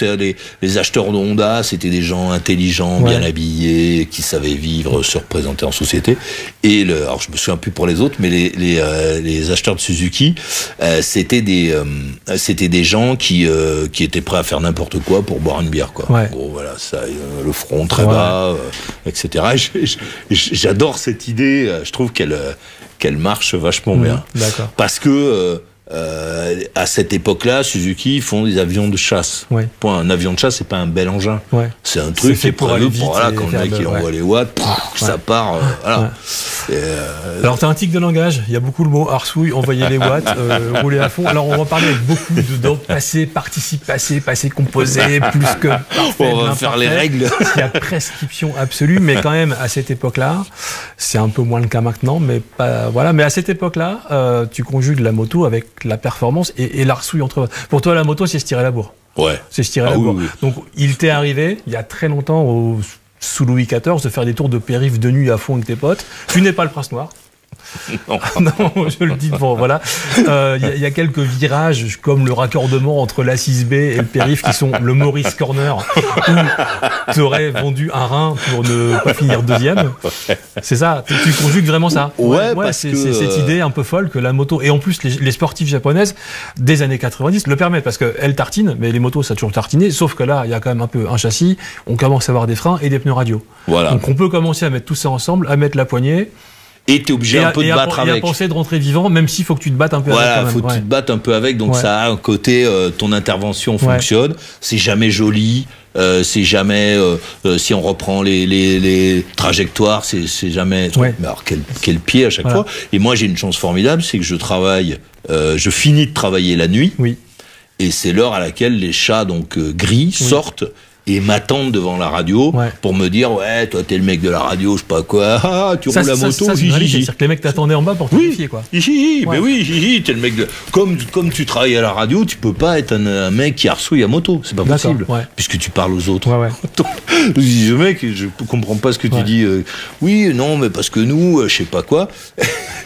les acheteurs de Honda, c'était des gens intelligents, bien habillés, qui savaient vivre, se représenter en société. Et alors je me souviens plus pour les autres, mais les acheteurs de Suzuki, c'était des gens qui étaient prêts à faire n'importe quoi pour boire une bière, quoi. En gros, voilà, ça, le front très bas, etc. J'adore cette idée. Je trouve qu'elle marche vachement bien. D'accord. Parce que à cette époque-là, Suzuki font des avions de chasse. Un avion de chasse, c'est pas un bel engin. C'est un truc qui est prévu pour quand le mec il envoie les watts, ça part. Voilà. Alors t'as un tic de langage. Il y a beaucoup le mot arsouille, envoyer les watts, rouler à fond. Alors on va parler avec beaucoup de passé, participe passé composé, plus que parfait, on va faire les règles. Il y a prescription absolue, mais quand même à cette époque-là, c'est un peu moins le cas maintenant, mais pas voilà. Mais à cette époque-là, tu conjugues la moto avec la performance et l'arsouille entre. Pour toi, la moto, c'est se tirer la bourre. Ouais. C'est se tirer la bourre. Oui. Donc il t'est arrivé il y a très longtemps sous Louis XIV de faire des tours de périph' de nuit à fond avec tes potes. Tu n'es pas le prince noir. Non. Non, je le dis bon, voilà. Il y a quelques virages comme le raccordement entre l'A6B et le périph' qui sont le Maurice Corner où tu aurais vendu un rein pour ne pas finir deuxième. C'est ça, tu conjugues vraiment ça. Ouais, c'est cette idée un peu folle que la moto, et en plus les sportifs japonaises des années 90 le permettent parce qu'elles tartinent, mais les motos ça a toujours tartiné, sauf que là il y a quand même un peu un châssis, on commence à avoir des freins et des pneus radio. Voilà. Donc on peut commencer à mettre tout ça ensemble, à mettre la poignée. Et t'es obligé un peu de battre avec. Et à penser de rentrer vivant, même s'il faut que tu te battes un peu avec. Voilà, faut que tu te battes un peu avec. Donc ça a un côté, ton intervention fonctionne. C'est jamais joli. C'est jamais. Si on reprend les trajectoires, c'est jamais. Mais alors quel pied à chaque fois. Et moi j'ai une chance formidable, c'est que je travaille. Je finis de travailler la nuit. Oui. Et c'est l'heure à laquelle les chats donc gris sortent. Et m'attendent devant la radio pour me dire ouais toi t'es le mec de la radio je sais pas quoi tu roules la moto c'est-à-dire que les mecs t'attendaient en bas pour te vérifier quoi. Mais oui t'es le mec de comme tu travailles à la radio tu peux pas être un mec qui arsouille à moto c'est pas possible puisque tu parles aux autres. Je dis ce mec je comprends pas ce que tu dis oui non mais parce que nous je sais pas quoi.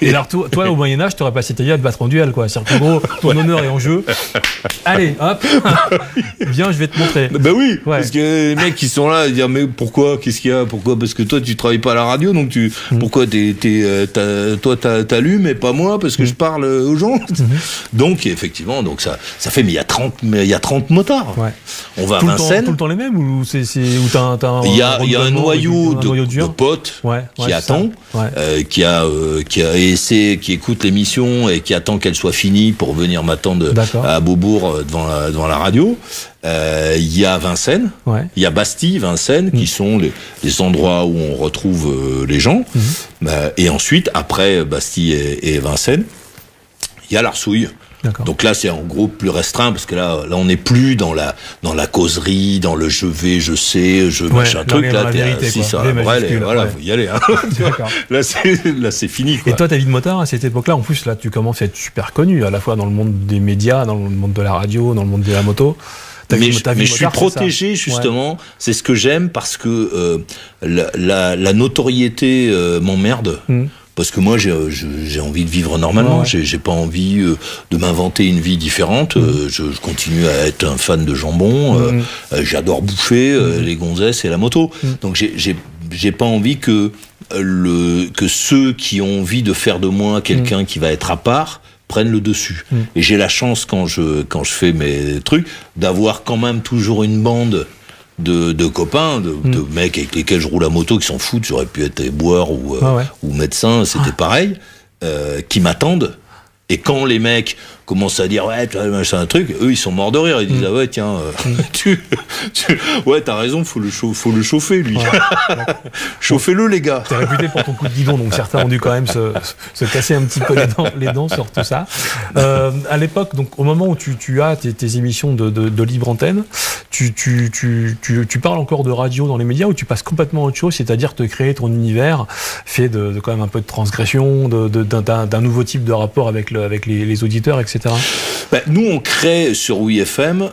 Et alors toi au Moyen-Âge t'aurais pas essayé de battre en duel quoi, c'est-à-dire qu'en gros ton honneur est en jeu. Allez hop viens je vais te montrer. Bah oui parce que les mecs qui sont là à dire mais pourquoi qu'est-ce qu'il y a pourquoi parce que toi tu travailles pas à la radio donc pourquoi toi t'allumes mais pas moi parce que je parle aux gens. Donc effectivement donc ça fait mais il y a 30 motards. On va à Vincennes tout le temps les mêmes ou c'est où t'as il y a un noyau de potes qui attend qui écoute l'émission et qui attend qu'elle soit finie pour venir m'attendre à Beaubourg devant la radio. Il y a Vincennes, il y a Bastille, Vincennes, qui sont les endroits où on retrouve les gens. Et ensuite, après Bastille et Vincennes, il y a l'Arsouille. Donc là, c'est en gros plus restreint parce que là, on n'est plus dans la causerie, dans le je vais, je sais, je machin truc. Là, t'es assis sur la brelle, voilà, faut y aller. Hein. Là, c'est fini. Quoi. Et toi, ta vie de motard à cette époque-là, en plus, là, tu commences à être super connu, à la fois dans le monde des médias, dans le monde de la radio, dans le monde de la moto. Mais je suis protégé justement, c'est ce que j'aime parce que la notoriété m'emmerde. Parce que moi, j'ai envie de vivre normalement. J'ai pas envie de m'inventer une vie différente. Je continue à être un fan de jambon. J'adore bouffer les gonzesses et la moto. Donc j'ai pas envie que ceux qui ont envie de faire de moi quelqu'un qui va être à part prennent le dessus. Et j'ai la chance quand je fais mes trucs d'avoir quand même toujours une bande de copains, de mecs avec lesquels je roule à moto qui s'en foutent, j'aurais pu être éboueur ou médecin, c'était pareil, qui m'attendent. Et quand les mecs commencent à dire ouais, c'est un truc, eux ils sont morts de rire, ils disent ah ouais tiens, ouais t'as raison, faut le chauffer lui, chauffez-le les gars. T'es réputé pour ton coup de guidon, donc certains ont dû quand même se casser un petit peu les dents sur tout ça. À l'époque, donc au moment où tu as tes émissions de libre antenne, tu parles encore de radio dans les médias ou tu passes complètement à autre chose, c'est-à-dire te créer ton univers fait de quand même un peu de transgression, d'un nouveau type de rapport avec les auditeurs, etc. Nous, on crée sur WeFM,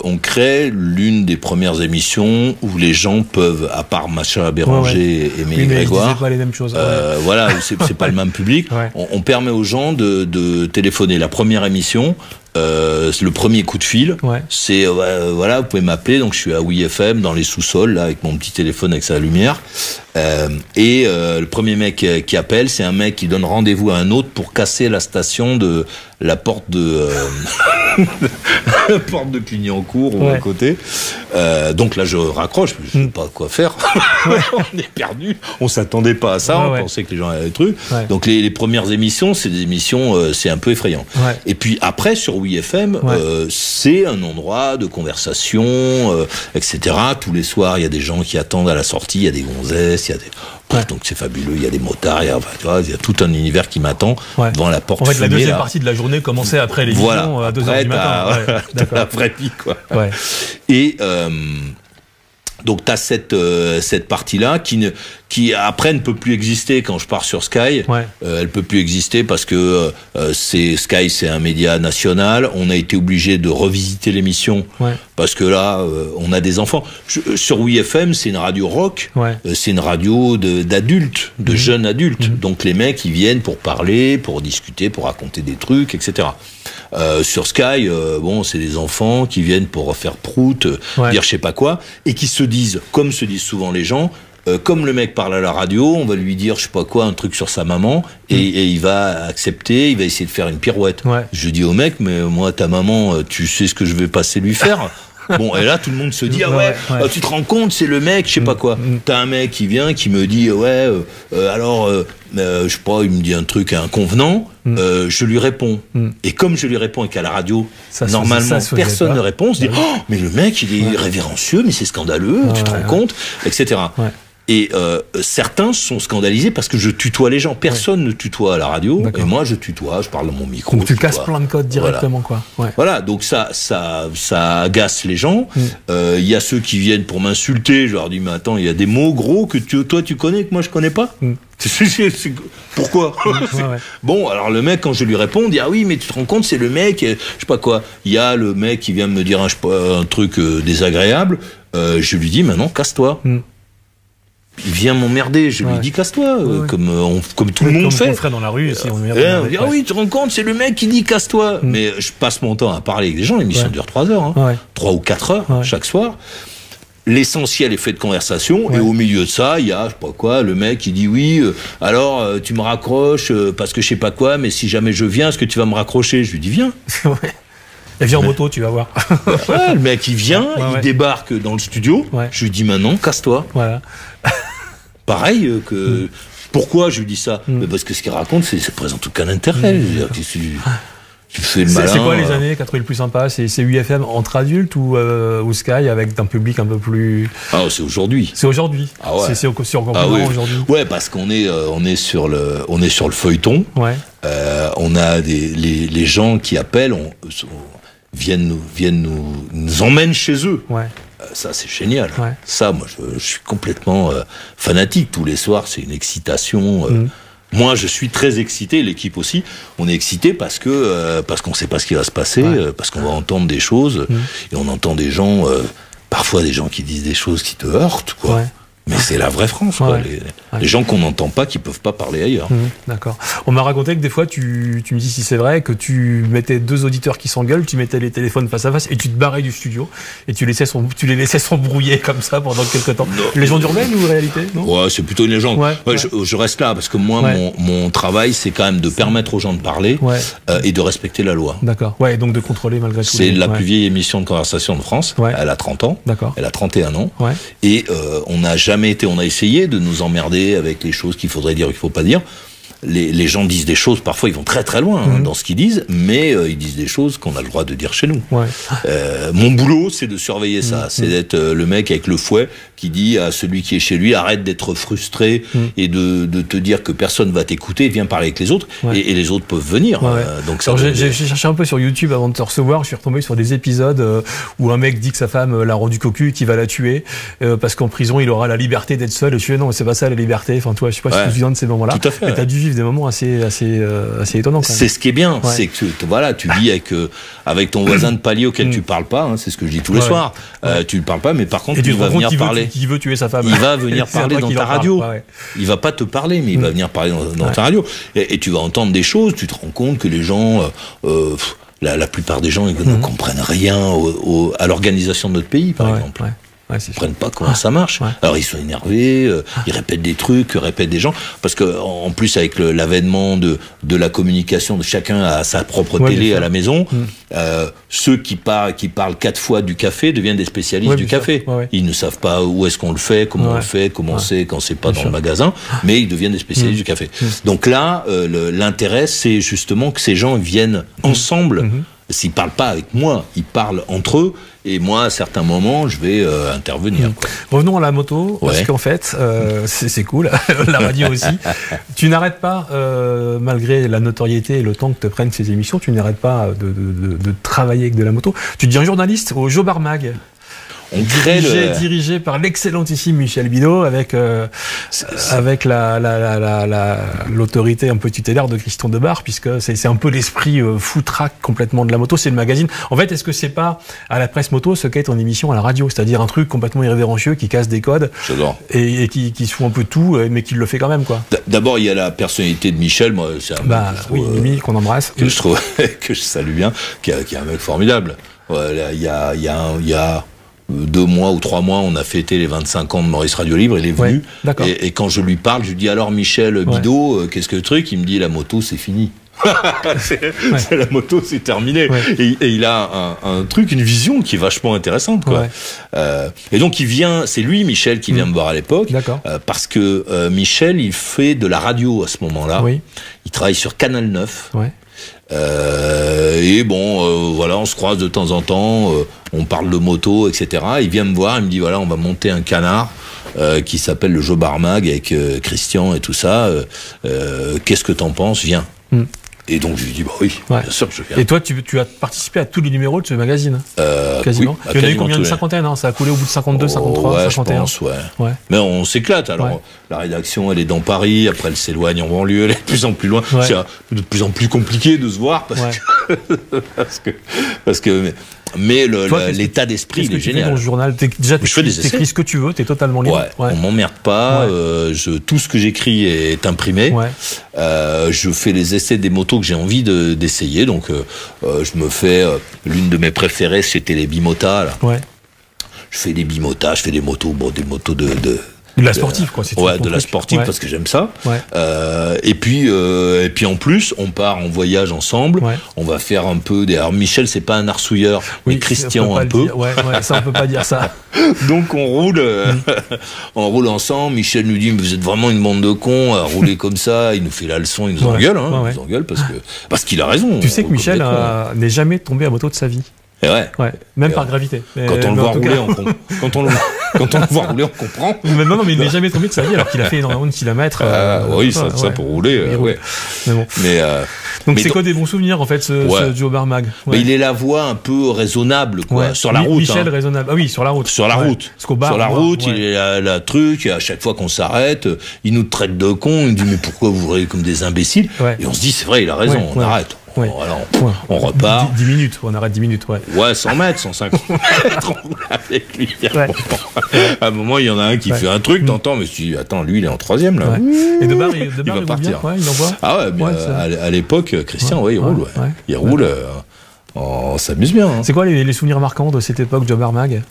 on crée l'une des premières émissions où les gens peuvent, à part Macha Béranger et Émilie Grégoire, pas les mêmes choses. Voilà, c'est pas le même public. On permet aux gens de téléphoner. La première émission, le premier coup de fil, c'est voilà, vous pouvez m'appeler. Donc je suis à WeFM dans les sous-sols là avec mon petit téléphone avec sa lumière. Le premier mec qui appelle, c'est un mec qui donne rendez-vous à un autre pour casser la station de la porte de la porte de Clignancourt ou à côté. Donc là je raccroche, je sais pas quoi faire. On est perdu. On s'attendait pas à ça. On pensait que les gens avaient des trucs. Donc les premières émissions, c'est des émissions, c'est un peu effrayant. Et puis après sur WeFM, c'est un endroit de conversation, etc. Tous les soirs, il y a des gens qui attendent à la sortie, il y a des gonzesses, il y a des... Donc c'est fabuleux, il y a des motards, il y a tout un univers qui m'attend devant la porte. En fait, fumée, la deuxième partie de la journée commençait après l'émission à 2h du matin. La vraie vie, quoi. Et donc t'as cette partie-là qui après ne peut plus exister quand je pars sur Sky. Elle peut plus exister parce que Sky, c'est un média national. On a été obligé de revisiter l'émission parce que là, on a des enfants. Sur WeFM, c'est une radio rock. C'est une radio d'adultes, de jeunes adultes. Donc les mecs, ils viennent pour parler, pour discuter, pour raconter des trucs, etc. Sur Sky, bon, c'est des enfants qui viennent pour faire prout, dire je sais pas quoi, et qui se disent, comme se disent souvent les gens, comme le mec parle à la radio, on va lui dire je sais pas quoi, un truc sur sa maman, et il va accepter, il va essayer de faire une pirouette. Je dis au mec, mais moi ta maman, tu sais ce que je vais passer lui faire. Bon, et là, tout le monde se dit, tu te rends compte, c'est le mec, je sais pas quoi. T'as un mec qui vient, qui me dit, je sais pas, il me dit un truc inconvenant, je lui réponds. Et comme je lui réponds et qu'à la radio, normalement, personne ne répond, on se dit, mais le mec, il est révérencieux, mais c'est scandaleux, tu te rends compte, etc. Et certains sont scandalisés parce que je tutoie les gens. Personne ne tutoie à la radio. Et moi, je tutoie, je parle dans mon micro. Donc tu casses plein de codes directement, quoi. Voilà, donc ça agace les gens. Il y a ceux qui viennent pour m'insulter. Je leur dis, mais attends, il y a des mots gros que toi tu connais, que moi je connais pas. Pourquoi Bon, alors le mec, quand je lui réponds, dit, ah oui, mais tu te rends compte, c'est le mec, je sais pas quoi. Il y a le mec qui vient me dire un truc désagréable. Je lui dis, maintenant, casse-toi. Il vient m'emmerder, je lui dis casse-toi, comme tout le monde fait. Comme on ferait dans la rue, si on dit, ah oui, tu te rends compte, c'est le mec qui dit casse-toi. Mais je passe mon temps à parler avec des gens, l'émission dure 3 heures, 3 ou 4 heures chaque soir. L'essentiel est fait de conversation, et au milieu de ça, il y a, je sais pas quoi, le mec qui dit oui, alors tu me raccroches parce que je sais pas quoi, mais si jamais je viens, est-ce que tu vas me raccrocher? Je lui dis viens. Et viens en moto, tu vas voir. Le mec il vient, il débarque dans le studio, je lui dis maintenant, casse-toi. Pareil que... Pourquoi je lui dis ça? Parce que ce qu'il raconte, ça présente aucun intérêt. Tu fais le malin. C'est quoi les années qu'a trouvé le plus sympa? C'est UFM entre adultes ou Sky avec un public un peu plus... Ah, c'est aujourd'hui. C'est aujourd'hui. Ah ouais. C'est encore oui. aujourd'hui. Ouais, parce qu'on est, on est sur le feuilleton. Ouais. On a les gens qui appellent, viennent nous emmènent chez eux. Ouais. Ça, c'est génial. Ouais. Ça, moi, je suis complètement fanatique. Tous les soirs, c'est une excitation. Moi, je suis très excité, l'équipe aussi. On est excité parce qu'on ne sait pas ce qui va se passer, parce qu'on va entendre des choses, et on entend des gens, parfois des gens qui disent des choses qui te heurtent, quoi. Ouais. Mais c'est la vraie France, quoi. Les gens qu'on n'entend pas, qui peuvent pas parler ailleurs. D'accord. On m'a raconté que des fois, tu me dis si c'est vrai, que tu mettais deux auditeurs qui s'engueulent, tu mettais les téléphones face à face et tu te barrais du studio et tu les laissais s'embrouiller comme ça pendant quelques temps. Non. Légende urbaine ou réalité, non? Ouais, c'est plutôt une légende. Je reste là parce que moi, mon travail, c'est quand même de permettre aux gens de parler et de respecter la loi. D'accord. Ouais, et donc de contrôler malgré tout. C'est la plus vieille émission de conversation de France. Elle a 30 ans. D'accord. Elle a 31 ans. Et on a essayé de nous emmerder avec les choses qu'il faudrait dire ou qu'il faut pas dire. Les gens disent des choses, parfois ils vont très très loin dans ce qu'ils disent, mais ils disent des choses qu'on a le droit de dire chez nous. Mon boulot, c'est de surveiller ça, c'est d'être le mec avec le fouet qui dit à celui qui est chez lui, arrête d'être frustré et de te dire que personne va t'écouter, viens parler avec les autres, et les autres peuvent venir. Donc j'ai cherché un peu sur YouTube avant de te recevoir, je suis retombé sur des épisodes où un mec dit que sa femme l'a rendu cocu et qu'il va la tuer, parce qu'en prison il aura la liberté d'être seul, et tu fais non, c'est pas ça la liberté, enfin toi, je sais pas si tu te souviens de ces moments-là. Tout à fait. Mais t'as dû vivre des moments assez étonnants. C'est ce qui est bien, c'est que tu vis avec ton voisin de palier auquel tu parles pas, c'est ce que je dis tous les soirs. Tu ne parles pas, mais par contre il va venir parler. Qui veut tuer sa femme. Il va venir parler dans ta radio. Il va pas te parler, mais il va venir parler dans ta radio. Et tu vas entendre des choses, tu te rends compte que les gens, la plupart des gens, ils ne comprennent rien à l'organisation de notre pays, par exemple. Ils ne comprennent pas comment ça marche. Alors ils sont énervés, ils répètent des trucs, répètent des gens, parce que en plus avec l'avènement de la communication, de chacun à sa propre télé à la maison, ceux qui parlent 4 fois du café deviennent des spécialistes du café. Ils ne savent pas où est-ce qu'on le fait, comment on le fait, comment c'est quand c'est pas dans le magasin, mais ils deviennent des spécialistes du café. Donc là, l'intérêt, c'est justement que ces gens viennent ensemble. S'ils parlent pas avec moi, ils parlent entre eux. Et moi, à certains moments, je vais intervenir. Revenons à la moto, parce qu'en fait, c'est cool, la radio aussi. Tu n'arrêtes pas, malgré la notoriété et le temps que te prennent ces émissions, tu n'arrêtes pas de travailler avec de la moto. Tu deviens journaliste au Jobar Mag. Dirigé par l'excellentissime Michel Bidot avec l'autorité un peu tutélaire de Christian Debar, puisque c'est un peu l'esprit foutraque complètement de la moto, c'est le magazine. En fait, est-ce que c'est pas à la presse moto ce qu'est ton émission à la radio, c'est-à-dire un truc complètement irrévérencieux qui casse des codes et qui se fout un peu de tout, mais qui le fait quand même, quoi. D'abord, il y a la personnalité de Michel, moi, c'est un mec, Mimi, qu'on embrasse, que je trouve que je salue bien, qui est un mec formidable. Il y a 2 mois ou 3 mois, on a fêté les 25 ans de Maurice Radio Libre, il est venu, et quand je lui parle, je lui dis alors Michel Bidot, qu'est-ce que le truc? Il me dit la moto c'est fini. La moto c'est terminé. Et il a un truc, une vision qui est vachement intéressante, quoi. Et donc c'est lui Michel qui vient me voir à l'époque, parce que Michel il fait de la radio à ce moment-là. Il travaille sur Canal 9. Et bon, voilà, on se croise de temps en temps, on parle de moto, etc. Il vient me voir, il me dit voilà, on va monter un canard qui s'appelle le Jobar Mag avec Christian et tout ça. Qu'est-ce que t'en penses? Viens. Et donc je lui dis bah oui, bien sûr que je viens. Et toi, tu as participé à tous les numéros de ce magazine, quasiment. Il y en a eu combien? Une cinquantaine, hein, ça a coulé au bout de 52, 53, 51. Je pense, mais on s'éclate. Alors la rédaction, elle est dans Paris, après elle s'éloigne en banlieue, elle est de plus en plus loin. C'est de plus en plus compliqué de se voir parce que mais l'état d'esprit, il est génial. Ton journal, déjà tu écris ce que tu veux, t'es totalement libre. On m'emmerde pas. Tout ce que j'écris est imprimé. Je fais les essais des motos que j'ai envie d'essayer. Donc je me fais l'une de mes préférées, c'était les bimotas. Je fais des bimotas, je fais des motos, des motos De la sportive, quoi. Ouais, de la sportive, parce que j'aime ça. Ouais. Et puis en plus, on part en voyage ensemble. Ouais. On va faire un peu des... Alors Michel, c'est pas un arsouilleur, mais Christian un peu. Ouais, ça on peut pas dire ça. Donc on roule, on roule ensemble. Michel nous dit, mais vous êtes vraiment une bande de cons à rouler comme ça. Il nous fait la leçon, il nous engueule, hein. Il nous engueule parce qu'il a raison. Tu sais que Michel n'est jamais tombé à moto de sa vie. Et ouais. Même par gravité. Quand on le voit rouler, quand on le voit rouler, on comprend. Mais non, mais il n'est jamais tombé de sa vie alors qu'il a fait énormément de kilomètres. Oui, ça pour rouler. Ouais. Mais bon. Donc c'est quoi des bons souvenirs en fait, ce Joe Barmag. Mais il est la voix un peu raisonnable, quoi, sur la route. Michel raisonnable. Ah oui, sur la route. Sur la route. Sur la route, il est la truc. Et à chaque fois qu'on s'arrête, il nous traite de cons. Il nous dit mais pourquoi vous roulez comme des imbéciles? Et on se dit c'est vrai, il a raison. On arrête. Alors, on repart. 10 minutes, on arrête 10 minutes, Ouais, 100 mètres, 150 mètres, on roule avec lui. À un moment, il y en a un qui fait un truc, t'entends, mais tu dis, attends, lui, il est en 3e, là. Et de barre, il va partir. Il envoie. Ah ouais, mais à l'époque, Christian, il roule, Il roule, on s'amuse bien. C'est quoi les souvenirs marquants de cette époque, Joe Barmag?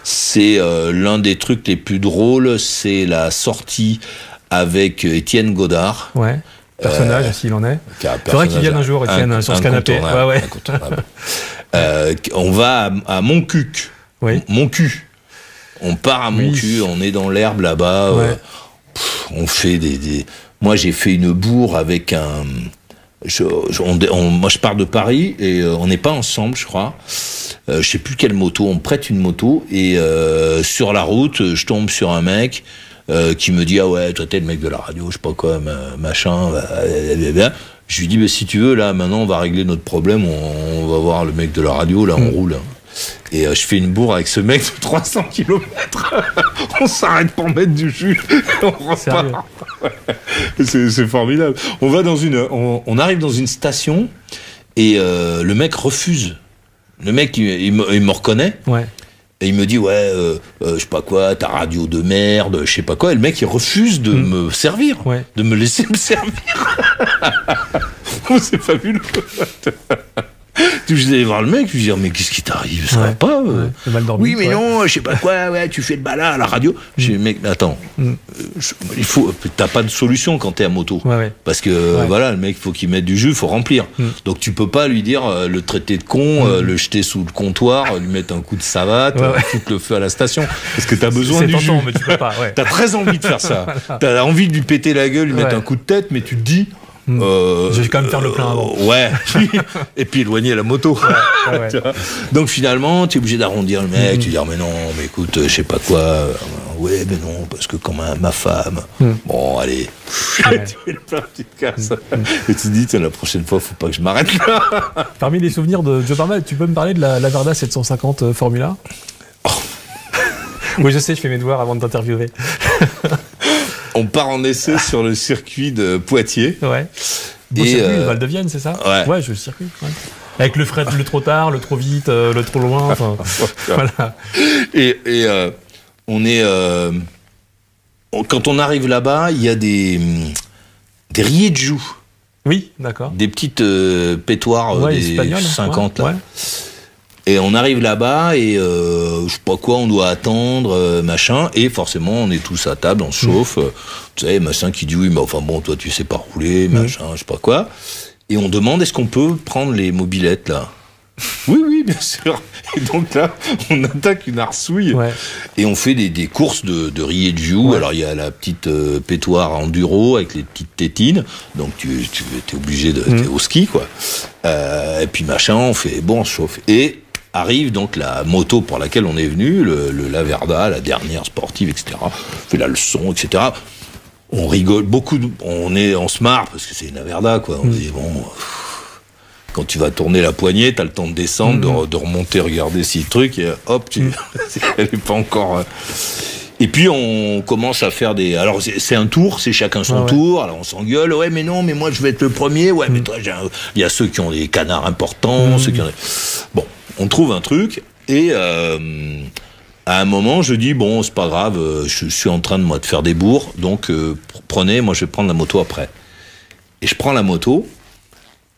C'est l'un des trucs les plus drôles, c'est la sortie avec Étienne Godard. Ouais. Personnage, s'il en est. C'est vrai qu'il vienne un jour, Étienne, sur ce canapé. On va à Montcuq. Montcuq. On part à Montcuq, on est dans l'herbe là-bas. On fait Moi, j'ai fait une bourre avec un... Moi, je pars de Paris et on n'est pas ensemble, je crois. Je sais plus quelle moto. On me prête une moto et sur la route, je tombe sur un mec qui me dit ah ouais, toi t'es le mec de la radio, je sais pas quoi, machin. Je lui dis bah, si tu veux là maintenant on va régler notre problème, on va voir le mec de la radio, là on roule. Et je fais une bourre avec ce mec de 300 km. On s'arrête pour mettre du jus. On repart. C'est formidable. On va on arrive dans une station et le mec refuse. Le mec il me reconnaît. Et il me dit je sais pas quoi, ta radio de merde, je sais pas quoi. Et le mec il refuse de me servir, de me laisser me servir. C'est fabuleux. Je suis allé voir le mec, je lui dis mais qu'est-ce qui t'arrive, ça va pas Oui mais non, je sais pas quoi, tu fais le balai à la radio. Je dis mec, mais attends, t'as pas de solution quand t'es à moto, parce que voilà, le mec faut qu'il mette du jus, faut remplir. Donc tu peux pas lui dire le traiter de con, le jeter sous le comptoir, lui mettre un coup de savate, foutre le feu à la station, parce que t'as besoin du jus. Mais tu peux pas. T'as très envie de faire ça. T'as envie de lui péter la gueule, lui mettre un coup de tête, mais tu te dis je vais quand même faire le plein avant. Et puis éloigner la moto. Donc finalement, tu es obligé d'arrondir le mec, tu dis mais non, mais écoute, je sais pas quoi. Ouais, mais non, parce que quand ma femme. Bon, allez. Tu fais le plein, tu te casses. Et tu te dis, la prochaine fois, faut pas que je m'arrête là. Parmi les souvenirs de Joe Barmag, tu peux me parler de la Verda 750 Formula? Oui, je sais, je fais mes devoirs avant de t'interviewer. On part en essai sur le circuit de Poitiers. Beau circuit, le Val de Vienne, c'est ça? Ouais, je le circuit. Avec le trop tard, le trop vite, le trop loin. Enfin, voilà. Et on est. Quand on arrive là-bas, il y a des rillets de joues. Oui, d'accord. Des petites pétoires des espagnoles, 50 là. Et on arrive là-bas et je sais pas quoi, on doit attendre, machin. Et forcément, on est tous à table, on se chauffe. Tu sais, machin qui dit oui, mais enfin bon, toi tu sais pas rouler, machin, je sais pas quoi. Et on demande est-ce qu'on peut prendre les mobylettes là? Oui, bien sûr. Et donc là, on attaque une arsouille et on fait des courses de rillets de joue. Alors il y a la petite pétoire enduro avec les petites tétines. Donc tu es obligé t'es au ski quoi. Et puis machin, on se chauffe. Et arrive donc la moto pour laquelle on est venu, la Verda, la dernière sportive, etc. On fait la leçon, etc. On rigole beaucoup, on se marre parce que c'est une Verda, quoi. On dit bon, quand tu vas tourner la poignée, t'as le temps de descendre, de remonter, regarder si le truc, et hop, elle est pas encore. Et puis on commence à faire des. Alors c'est un tour, c'est chacun son tour. Alors on s'engueule. Ouais, mais non, mais moi je vais être le premier. Ouais, mais toi, il y a ceux qui ont des canards importants, ceux qui ont. Bon, on trouve un truc et à un moment je dis bon, c'est pas grave, je suis en train de faire des bourres, donc prenez, moi je vais prendre la moto après. Et je prends la moto.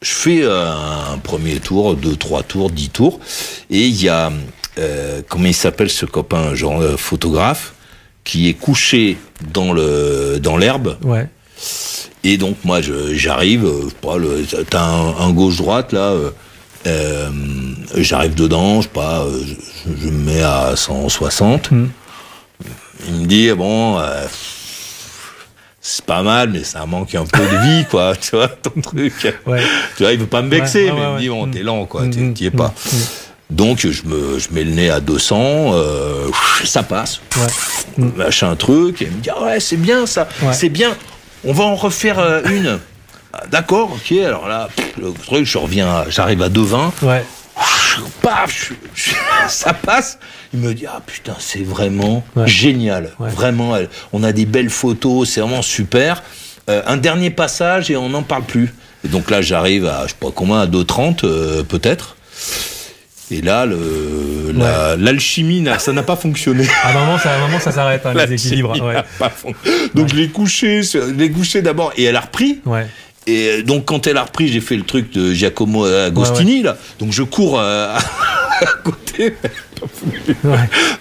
Je fais un premier tour, 2, 3 tours, 10 tours, et il y a comment il s'appelle ce copain, genre photographe. qui est couché dans l'herbe. Ouais. Et donc moi j'arrive, t'as un gauche-droite là, j'arrive dedans, je me mets à 160. Il me dit bon, c'est pas mal, mais ça manque un peu de vie, quoi, tu vois, ton truc. Ouais. Tu vois, il veut pas me vexer, mais il me dit bon, t'es lent, quoi, t'y es pas. Donc je mets le nez à 200, ça passe, machin truc, et il me dit ouais c'est bien ça, c'est bien, on va en refaire une. D'accord, ok, alors là, le truc, j'arrive à 2,20, paf, ça passe. Il me dit ah putain c'est vraiment génial, vraiment, on a des belles photos, c'est vraiment super. Un dernier passage et on n'en parle plus. Et donc là j'arrive à je sais pas combien, à 2,30 peut-être. Et là, l'alchimie, ça n'a pas fonctionné. À un moment, ça s'arrête, hein, les équilibres. Donc je l'ai couché d'abord, et elle a repris. Ouais. Et donc quand elle a repris, j'ai fait le truc de Giacomo Agostini, là. Donc je cours à côté.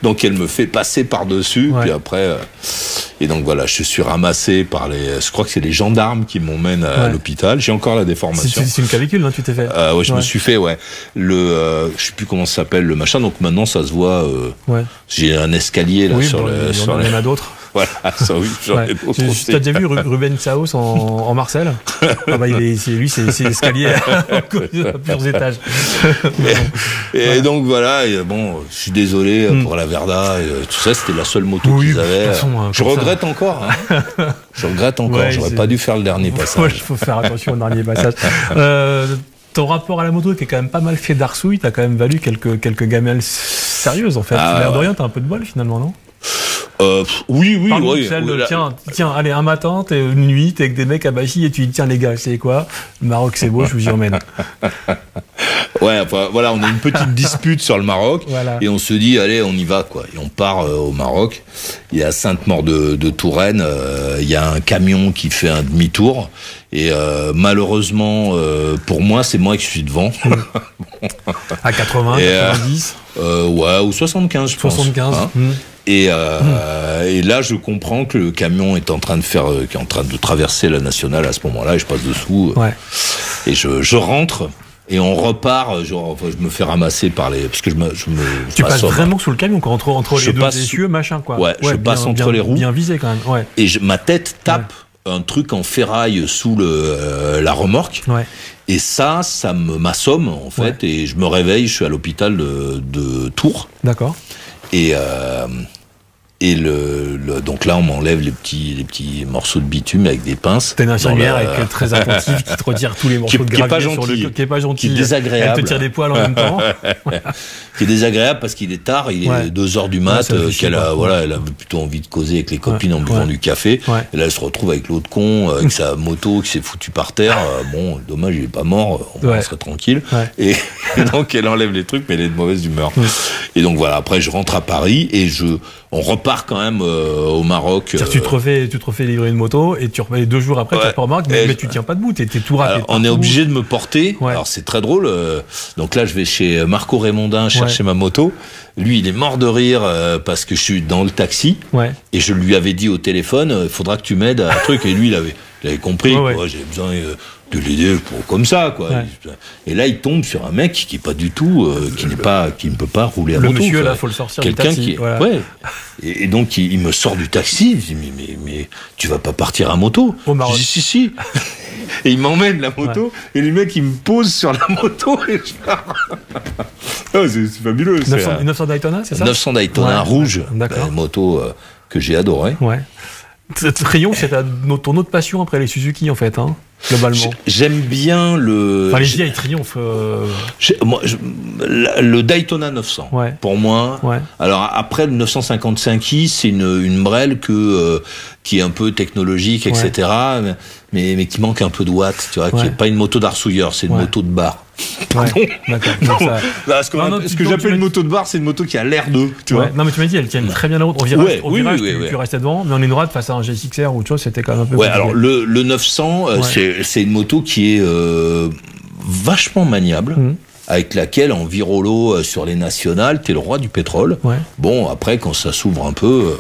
Donc elle me fait passer par-dessus, puis après... Et donc voilà, je suis ramassé par je crois que c'est les gendarmes qui m'emmènent à l'hôpital. J'ai encore la déformation. C'est une clavicule, hein, tu t'es fait. Je me suis fait, je sais plus comment ça s'appelle le machin. Donc maintenant ça se voit. J'ai un escalier là sur il y en a d'autres. Voilà, ça oui, j'en ai d'autres. T'as déjà vu Ruben Saos en Marcel? Ah bah c'est l'escalier à plusieurs étages. Et donc voilà, bon, je suis désolé pour la Verda, tout ça, c'était la seule moto qu'ils avaient. Je regrette encore. Je regrette encore. J'aurais pas dû faire le dernier passage. Il faut faire attention au dernier passage. Ton rapport à la moto qui est quand même pas mal fait d'arsouille, t'as quand même valu quelques gamelles sérieuses en fait. L'air de rien, t'as un peu de bol finalement, non? Oui. Tiens, allez, un matin, t'es une nuit, t'es avec des mecs à Bachy et tu dis tiens les gars, vous savez quoi, le Maroc c'est beau, je vous y emmène. Ouais, enfin, voilà, on a une petite dispute sur le Maroc et on se dit allez, on y va quoi. Et on part au Maroc. Il y a Sainte-Maure de Touraine, il y a un camion qui fait un demi-tour et malheureusement pour moi, c'est moi qui suis devant. À 80, 90. Ou 75, je pense. 75. Hein. Et là, je comprends que le camion est en train de traverser la nationale à ce moment-là, et je passe dessous. Et je rentre. Et on repart, je me fais ramasser par parce que tu passes vraiment sous le camion, quoi, entre les deux essieux, machin, quoi. Ouais, je passe entre les roues. Bien visé, quand même, ouais. Et ma tête tape un truc en ferraille sous la remorque. Ouais. Et ça m'assomme, en fait, et je me réveille, je suis à l'hôpital de Tours. D'accord. Donc là, on m'enlève les petits morceaux de bitume avec des pinces. T'as une infirmière très attentive qui te retire tous les morceaux de gravier sur le qui est pas gentil, qui est désagréable. Elle te tire des poils en même temps. Qui est désagréable parce qu'il est tard, il est 2h du mat, elle a plutôt envie de causer avec les copines en buvant du café. Et là, elle se retrouve avec l'autre con, avec sa moto qui s'est foutue par terre. Bon, dommage, il est pas mort, on serait tranquille. Et donc, elle enlève les trucs, mais elle est de mauvaise humeur. Et donc voilà, après, je rentre à Paris et on repart quand même au Maroc. Tu te refais livrer une moto et tu repars 2 jours après, tu repars au Maroc, mais tu tiens pas debout, t'es tout rapide. On est obligé de me porter. Alors c'est très drôle. Donc là, je vais chez Marco Raymondin chercher ma moto. Lui, il est mort de rire parce que je suis dans le taxi. Et je lui avais dit au téléphone, il faudra que tu m'aides à un truc. Et lui, il avait compris. J'ai besoin de l'aider comme ça, quoi. Et là, il tombe sur un mec qui est pas du tout, qui ne peut pas rouler à moto. Le monsieur, là, faut le sortir du taxi. Et donc, il me sort du taxi. Il me dit, mais tu vas pas partir à moto? Je dis, si. Et il m'emmène la moto. Et le mec, il me pose sur la moto. Et c'est fabuleux. 900 Daytona, c'est ça? 900 Daytona rouge. Une moto que j'ai adorée. Triomphe, c'est ton autre passion après les Suzuki, en fait, hein, globalement. J'aime bien les vieilles Triumph. Le Daytona 900, pour moi. Alors après, le 955i, c'est une Brel qui est un peu technologique, etc., mais qui manque un peu de watts, tu vois, qui n'est pas une moto d'arsouilleur, c'est une moto de bar. Ce que j'appelle une moto de bar, c'est une moto qui a l'air d'eux, tu vois. Non, mais tu m'as dit, elle tient très bien la route. Au virage, tu restais devant, mais en ligne droite, face à un GSX-R ou autre chose, c'était quand même un peu... alors le 900, c'est une moto qui est vachement maniable. avec laquelle, en virolo sur les nationales, t'es le roi du pétrole. Ouais. Bon, après, quand ça s'ouvre un peu,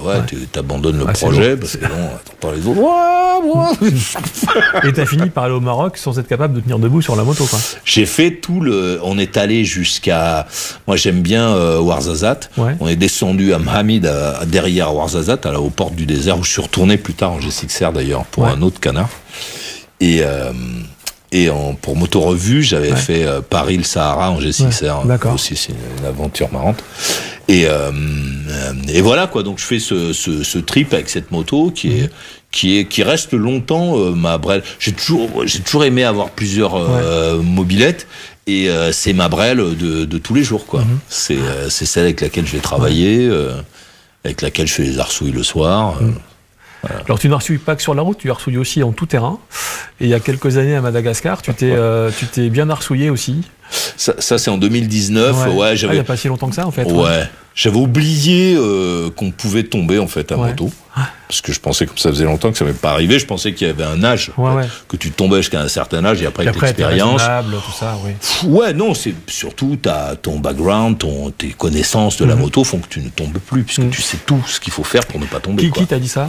t'abandonnes le projet, parce que t'entends les autres. Et t'as fini par aller au Maroc sans être capable de tenir debout sur la moto, quoi. J'ai fait on est allé jusqu'à, moi j'aime bien Ouarzazate. Ouais. On est descendu à Mohamed, derrière Ouarzazate, aux portes du désert, où je suis retourné plus tard en G6R d'ailleurs, pour un autre canard. Et pour Moto Revue, j'avais fait Paris le Sahara en G6R. D'accord. Aussi, c'est une aventure marrante. Et voilà quoi. Donc je fais ce trip avec cette moto qui reste longtemps ma brêle. J'ai toujours aimé avoir plusieurs mobylettes. Et c'est ma brêle de tous les jours, quoi. C'est celle avec laquelle je vais travailler, avec laquelle je fais les arsouilles le soir. Voilà. Alors tu n'arsouilles pas que sur la route, tu arsouilles aussi en tout terrain. Et il y a quelques années à Madagascar, tu t'es bien arsouillé aussi. Ça c'est en 2019. Ouais, il n'y a pas si longtemps que ça, en fait. Ouais. J'avais oublié qu'on pouvait tomber en fait à moto, parce que je pensais, comme ça faisait longtemps que ça m'était pas arrivé, je pensais qu'il y avait un âge, que tu tombais jusqu'à un certain âge et après avec l'expérience. Tout ça, Ouais, non, c'est surtout ton background, tes connaissances de la moto font que tu ne tombes plus, puisque tu sais tout ce qu'il faut faire pour ne pas tomber. Qui t'a dit ça?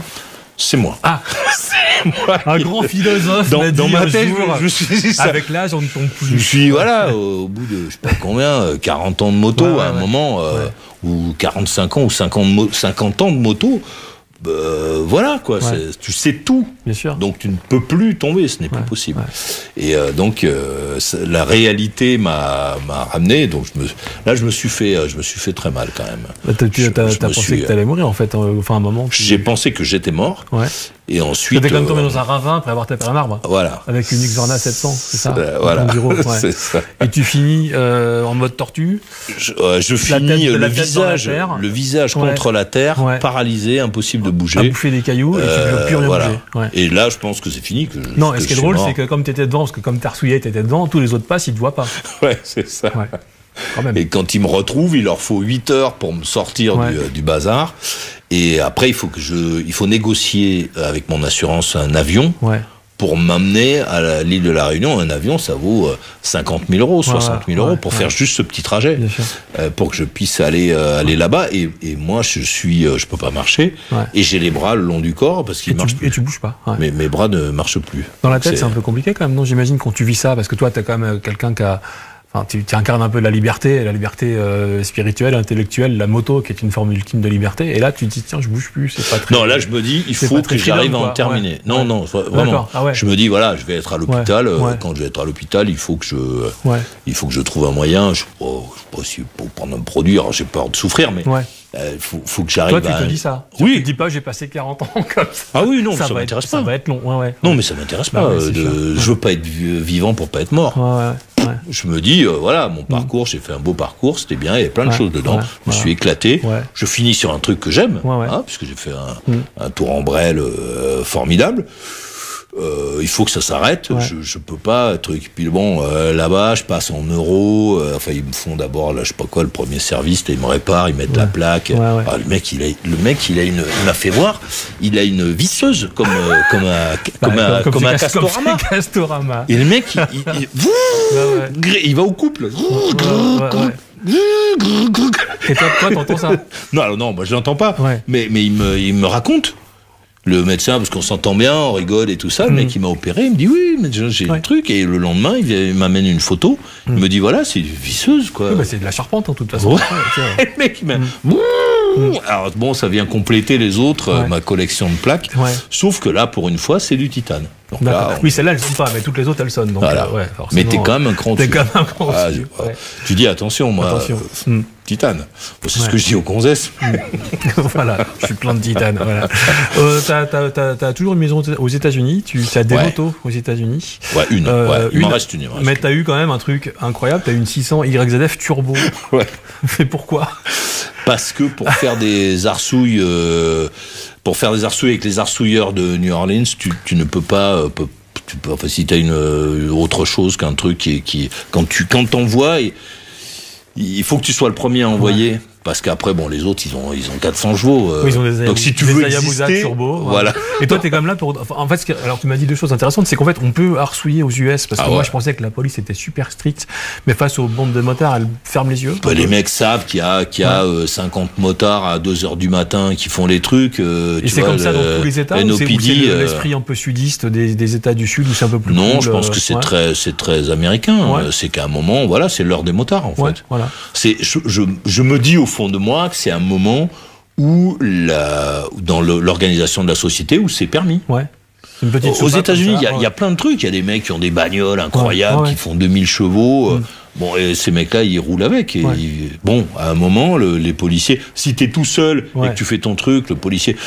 C'est moi. Ah, c'est moi. Un grand philosophe. Dans ma tête, je suis ça. Avec l'âge, on ne tombe plus. Je suis, au bout de, je sais pas combien, 40 ans de moto, à un moment, ou 45 ans, ou 50 ans de moto, voilà, quoi. Tu sais tout. Bien sûr. Donc, tu ne peux plus tomber, ce n'est plus possible. Et donc, la réalité m'a ramené. Donc, je me suis fait très mal, quand même. T'as pensé que t'allais mourir, en fait, enfin, un moment. J'ai pensé que j'étais mort. Ouais. Et ensuite. T'étais quand même tombé dans un ravin après avoir tapé un arbre. Voilà. Avec une Xorna 700, c'est ça? Voilà. C'est ça. Et tu finis en mode tortue. Je finis le visage contre la terre, paralysé, impossible de bouger. À bouffer des cailloux et tu ne peux plus rien bouger. Ouais. Et là, je pense que c'est fini. Non, et ce qui est drôle, c'est que comme t'étais devant, parce que comme t'arsouillais, t'étais devant, tous les autres passent, ils te voient pas. Ouais, c'est ça. Ouais. Quand même. Et quand ils me retrouvent, il leur faut 8 heures pour me sortir du bazar. Et après, il faut négocier avec mon assurance un avion pour m'amener à l'île de la Réunion. Un avion, ça vaut 50 000 euros, 60 000 euros pour faire juste ce petit trajet, pour que je puisse aller là-bas. Et moi, je peux pas marcher, et j'ai les bras le long du corps parce qu'ils marchent plus. Et tu bouges pas. Ouais. Mes bras ne marchent plus. Dans la tête, c'est un peu compliqué quand même, non? J'imagine quand tu vis ça, parce que toi, t'es quand même quelqu'un qui a... Enfin, tu incarnes un peu la liberté spirituelle, intellectuelle, la moto qui est une forme ultime de liberté. Et là, tu te dis, tiens, je bouge plus, c'est pas très... Non, là, je me dis, il faut que j'arrive à en terminer. Ouais. Non, vraiment. Je me dis, voilà, je vais être à l'hôpital. Quand je vais être à l'hôpital, il faut que je trouve un moyen. Je sais pas si pour prendre un produit, j'ai peur de souffrir, mais... faut que j'arrive. Toi, tu te dis ça? Oui. Tu te dis pas, j'ai passé 40 ans comme ça. Ah oui, non, ça m'intéresse pas. Ça va être long. Non, mais ça m'intéresse pas. Je veux pas être vivant pour pas être mort. Je me dis, voilà, mon parcours, j'ai fait un beau parcours, c'était bien, il y avait plein de choses dedans. Je me suis éclaté. Je finis sur un truc que j'aime, puisque j'ai fait un tour en brêle formidable. Il faut que ça s'arrête. Je peux pas truc. Puis bon, là-bas, je passe en euros. Enfin, ils me font d'abord, là, je sais pas quoi, le premier service. Ils me réparent, ils mettent la plaque. Ah, le mec, il m'a fait voir. Il a une visseuse comme un Castorama. Et le mec, il va au couple. Et toi, t'entends ça? Non, moi, je l'entends pas. Mais il me raconte. Le médecin, parce qu'on s'entend bien, on rigole et tout ça, le mec qui m'a opéré, il me dit oui, mais j'ai un truc, et le lendemain, il m'amène une photo, il me dit voilà, c'est une visseuse, quoi. Oui, c'est de la charpente, en toute façon. Le mec, il m'a... Alors bon, ça vient compléter les autres, ma collection de plaques, sauf que là, pour une fois, c'est du titane. Donc là, oui, celle-là, elle sonne pas, mais toutes les autres, elles sonnent. Donc, voilà. Mais t'es quand même un cran dessus. Tu dis attention, moi, titane. C'est ce que je dis aux gonzesses. Voilà, je suis plein de titane. Voilà. T'as toujours une maison aux États-Unis. Tu as des motos aux États-Unis. Ouais, une. Il m'en reste une. Mais t'as eu quand même un truc incroyable. T'as eu une 600 YZF turbo. Ouais. Mais pourquoi? Parce que pour faire des arsouilles. Avec les arsouilleurs de New Orleans, tu ne peux pas. Enfin, si tu as une autre chose qu'un truc qui quand t'envoies, il faut que tu sois le premier à envoyer. parce qu'après, bon, les autres, ils ont 400 chevaux. Oui, ils ont des donc si tu veux Hayabusa exister, turbo. voilà. Et toi, t'es quand même là pour. En fait, alors tu m'as dit deux choses intéressantes, c'est qu'en fait, on peut arsouiller aux US, parce que moi, je pensais que la police était super stricte, mais face aux bandes de motards, elle ferme les yeux. Les mecs savent qu'il y a 50 motards à 2h du matin qui font les trucs. Et c'est comme ça dans tous les États, ou c'est l'esprit un peu sudiste des États du Sud, où c'est un peu plus Non, cool, je pense que c'est très américain. C'est qu'à un moment, voilà, c'est l'heure des motards, en fait. Voilà. Je me dis au fond de moi que c'est un moment où dans l'organisation de la société où c'est permis. Ouais. Une petite aux États-Unis, il y a plein de trucs. Il y a des mecs qui ont des bagnoles incroyables, qui font 2000 chevaux. Bon, et ces mecs-là, ils roulent avec. Et bon, à un moment, les policiers, si t'es tout seul et que tu fais ton truc, le policier...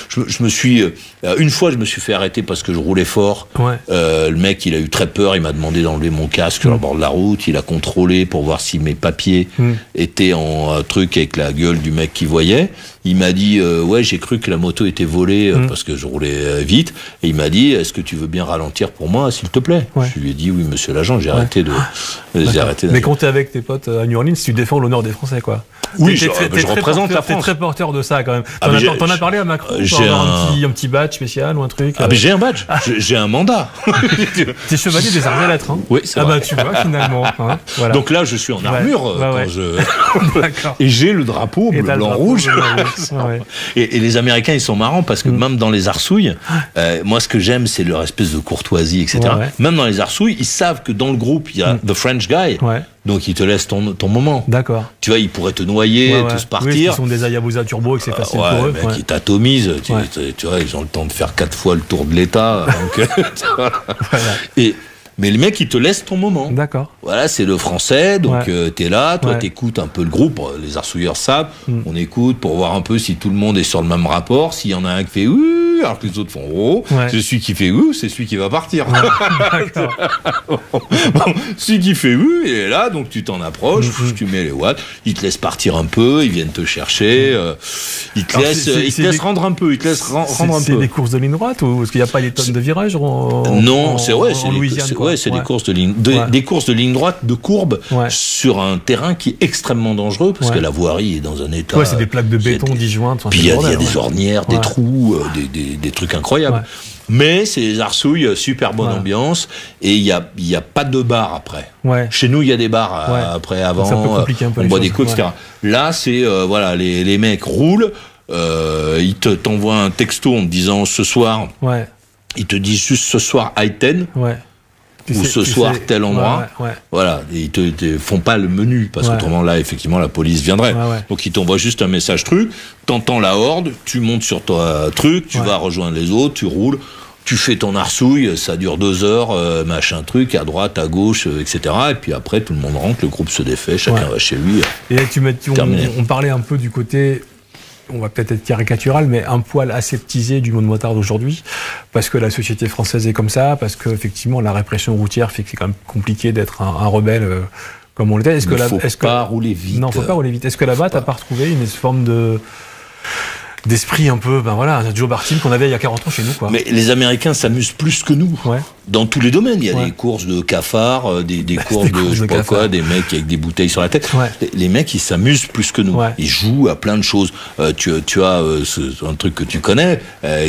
une fois, je me suis fait arrêter parce que je roulais fort. Le mec, il a eu très peur. Il m'a demandé d'enlever mon casque sur le bord de la route. Il a contrôlé pour voir si mes papiers étaient en truc avec la gueule du mec qui voyait. Il m'a dit, ouais, j'ai cru que la moto était volée parce que je roulais vite. Et il m'a dit, est-ce que tu veux bien ralentir pour moi, s'il te plaît? Je lui ai dit, oui, monsieur l'agent, j'ai arrêté de... Mais quand t'es avec tes potes à New Orleans, tu défends l'honneur des Français, quoi. Oui, je représente la France. T'es très porteur de ça, quand même. T'en as parlé à Macron? J'ai un petit badge spécial ou un truc? Ah, mais j'ai un badge. J'ai un mandat. T'es chevalier des arts et lettres, hein? Oui, c'est vrai. Ah bah, tu vois, finalement. Hein, voilà. Donc là, je suis en armure. D'accord. Et j'ai le drapeau bleu, blanc, rouge. Et les Américains, ils sont marrants parce que même dans les arsouilles, moi, ce que j'aime, c'est leur espèce de courtoisie, etc. Même dans les arsouilles, ils savent que dans le groupe, il y a the French guy. Donc, ils te laissent ton moment. D'accord. Tu vois, ils pourraient te noyer, tous partir. Oui, ils sont des Hayabusa turbo et que c'est facile pour eux. Ils t'atomisent. Tu vois, ils ont le temps de faire 4 fois le tour de l'État. Mais les mecs, ils te laissent ton moment. D'accord. Voilà, c'est le français, donc t'es là, toi t'écoutes un peu le groupe, les arsouilleurs savent, on écoute pour voir un peu si tout le monde est sur le même rapport, s'il y en a un qui fait ouh, alors que les autres font oh, c'est celui qui fait ouh, c'est celui qui va partir. Bon, celui qui fait ouh, il est là, donc tu t'en approches, tu mets les watts, ils te laissent partir un peu, ils viennent te chercher, ils te laissent rendre un peu, C'est des courses de ligne droite ou parce qu'il n'y a pas des tonnes de virages Non, c'est Louisiane, c'est des courses de ligne, des courses de ligne droite, de courbe, sur un terrain qui est extrêmement dangereux parce que la voirie est dans un état. C'est des plaques de béton disjointes. Puis il y a des ornières, des trous, des trucs incroyables. Mais c'est des arsouilles, super bonne ambiance, et il y a pas de bar après. Chez nous, il y a des bars après, avant, on boit des coups, etc. Là, c'est les mecs roulent, ils t'envoient un texto en te disant ce soir. Ils te disent juste ce soir I-10 ou ce soir tel endroit. Voilà, ils te font pas le menu parce qu'autrement là effectivement la police viendrait. Donc ils t'envoient juste un message truc, t'entends la horde, tu montes sur ton truc, tu vas rejoindre les autres, tu roules, tu fais ton arsouille, ça dure 2 heures, machin truc, à droite, à gauche, etc. Et puis après tout le monde rentre, le groupe se défait, chacun va chez lui. Et là, on parlait un peu du côté... On va peut-être être caricatural, mais un poil aseptisé du monde motard d'aujourd'hui, parce que la société française est comme ça, parce que effectivement la répression routière fait que c'est quand même compliqué d'être un rebelle comme on l'était. Faut pas rouler vite. Non, faut pas rouler vite. Est-ce que là-bas, t'as pas retrouvé une forme d'esprit un peu, Joe Bartim qu'on avait il y a 40 ans chez nous, quoi. Mais les Américains s'amusent plus que nous. Dans tous les domaines. Il y a des courses de cafards, des courses de je sais pas quoi, des mecs avec des bouteilles sur la tête. Les mecs, ils s'amusent plus que nous. Ils jouent à plein de choses. Tu as un truc que tu connais,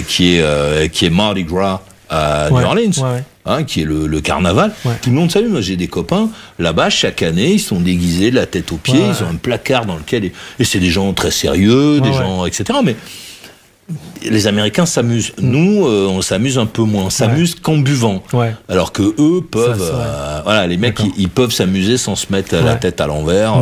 qui est Mardi Gras à New Orleans. Qui est le carnaval. Tout le monde sait, moi j'ai des copains, là-bas, chaque année, ils sont déguisés de la tête aux pieds, ils ont un placard dans lequel... Et c'est des gens très sérieux, des gens, etc. Mais les Américains s'amusent. Nous, on s'amuse un peu moins. On s'amuse qu'en buvant. Alors que eux peuvent... les mecs, ils peuvent s'amuser sans se mettre la tête à l'envers.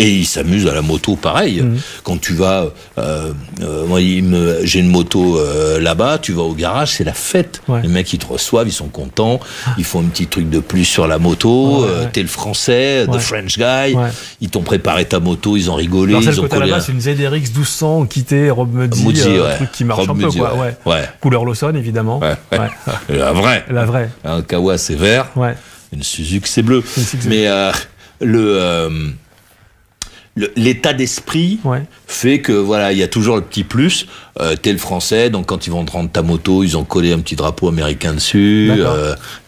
Et ils s'amusent à la moto, pareil. Quand tu vas... moi, j'ai une moto là-bas, tu vas au garage, c'est la fête. Les mecs, ils te reçoivent, ils sont contents. Ils font un petit truc de plus sur la moto. T'es le français, the French guy. Ils t'ont préparé ta moto, ils ont rigolé. Alors, celle que t'as là-bas, c'est une ZRX 1200 quittée, Rob Muddy, un truc qui marche Rob un peu, Muddy, quoi. Couleur Lawson, évidemment. La vraie. La vraie. Un Kawa, c'est vert. Une Suzuki, c'est bleu. Mais l'état d'esprit fait que voilà, il y a toujours le petit plus. T'es le français, donc quand ils vont te rendre ta moto, ils ont collé un petit drapeau américain dessus.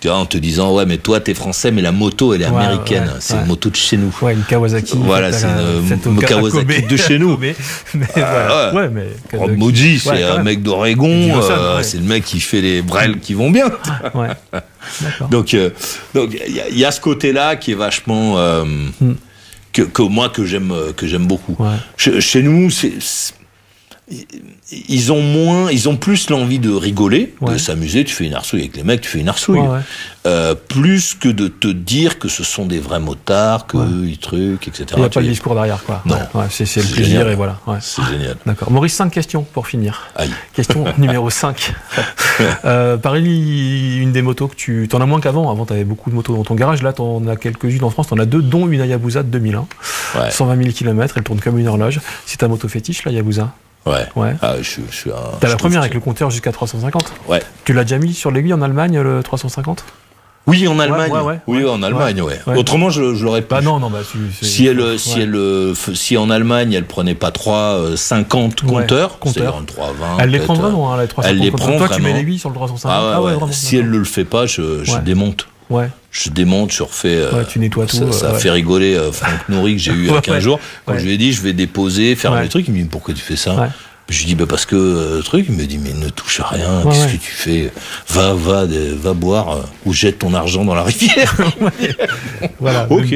Tu vois, en te disant ouais, mais toi t'es français, mais la moto elle est américaine. C'est une moto de chez nous. Ouais, une Kawasaki. Voilà, c'est une Kawasaki de chez nous. mais Moji, c'est un mec d'Oregon. C'est le mec qui fait les brels qui vont bien. Donc il y a ce côté-là qui est vachement que j'aime beaucoup. Chez nous, ils ont plus l'envie de rigoler, de s'amuser. Tu fais une arsouille avec les mecs, tu fais une arsouille. Plus que de te dire que ce sont des vrais motards, que les trucs, etc. Il n'y a pas de discours derrière, quoi. Non. C'est le plaisir et voilà. C'est génial. D'accord. Maurice, 5 questions pour finir. Aïe. Question numéro 5. Paris, une des motos que tu en as moins qu'avant. Avant, tu avais beaucoup de motos dans ton garage. Là, tu en as quelques-unes en France. Tu en as 2, dont une Hayabusa de 2001. 120 000 km, elle tourne comme une horloge. C'est ta moto fétiche, la Hayabusa? Ouais. Ah, t'as la première avec le compteur jusqu'à 350. Ouais. Tu l'as déjà mis sur l'aiguille en Allemagne, le 350? Oui, en Allemagne. Oui, en Allemagne, ouais. Autrement, je l'aurais pas. Non, si en Allemagne, elle prenait pas 350 compteurs, c'est-à-dire un 320. Elle les prend vraiment, les 350. Elle les prend Toi, vraiment. tu mets l'aiguille sur le 350. Vraiment. Si elle ne le fait pas, je démonte. Je démonte, je refais. Tu nettoies tout. Ça a fait rigoler Franck Nourri que j'ai eu il y a 15 jours. Quand je lui ai dit, je vais déposer, faire des trucs, il me dit pourquoi tu fais ça? Je lui dis parce que truc, il me dit mais ne touche à rien, qu'est-ce que tu fais? Va boire ou jette ton argent dans la rivière. Voilà. Ok.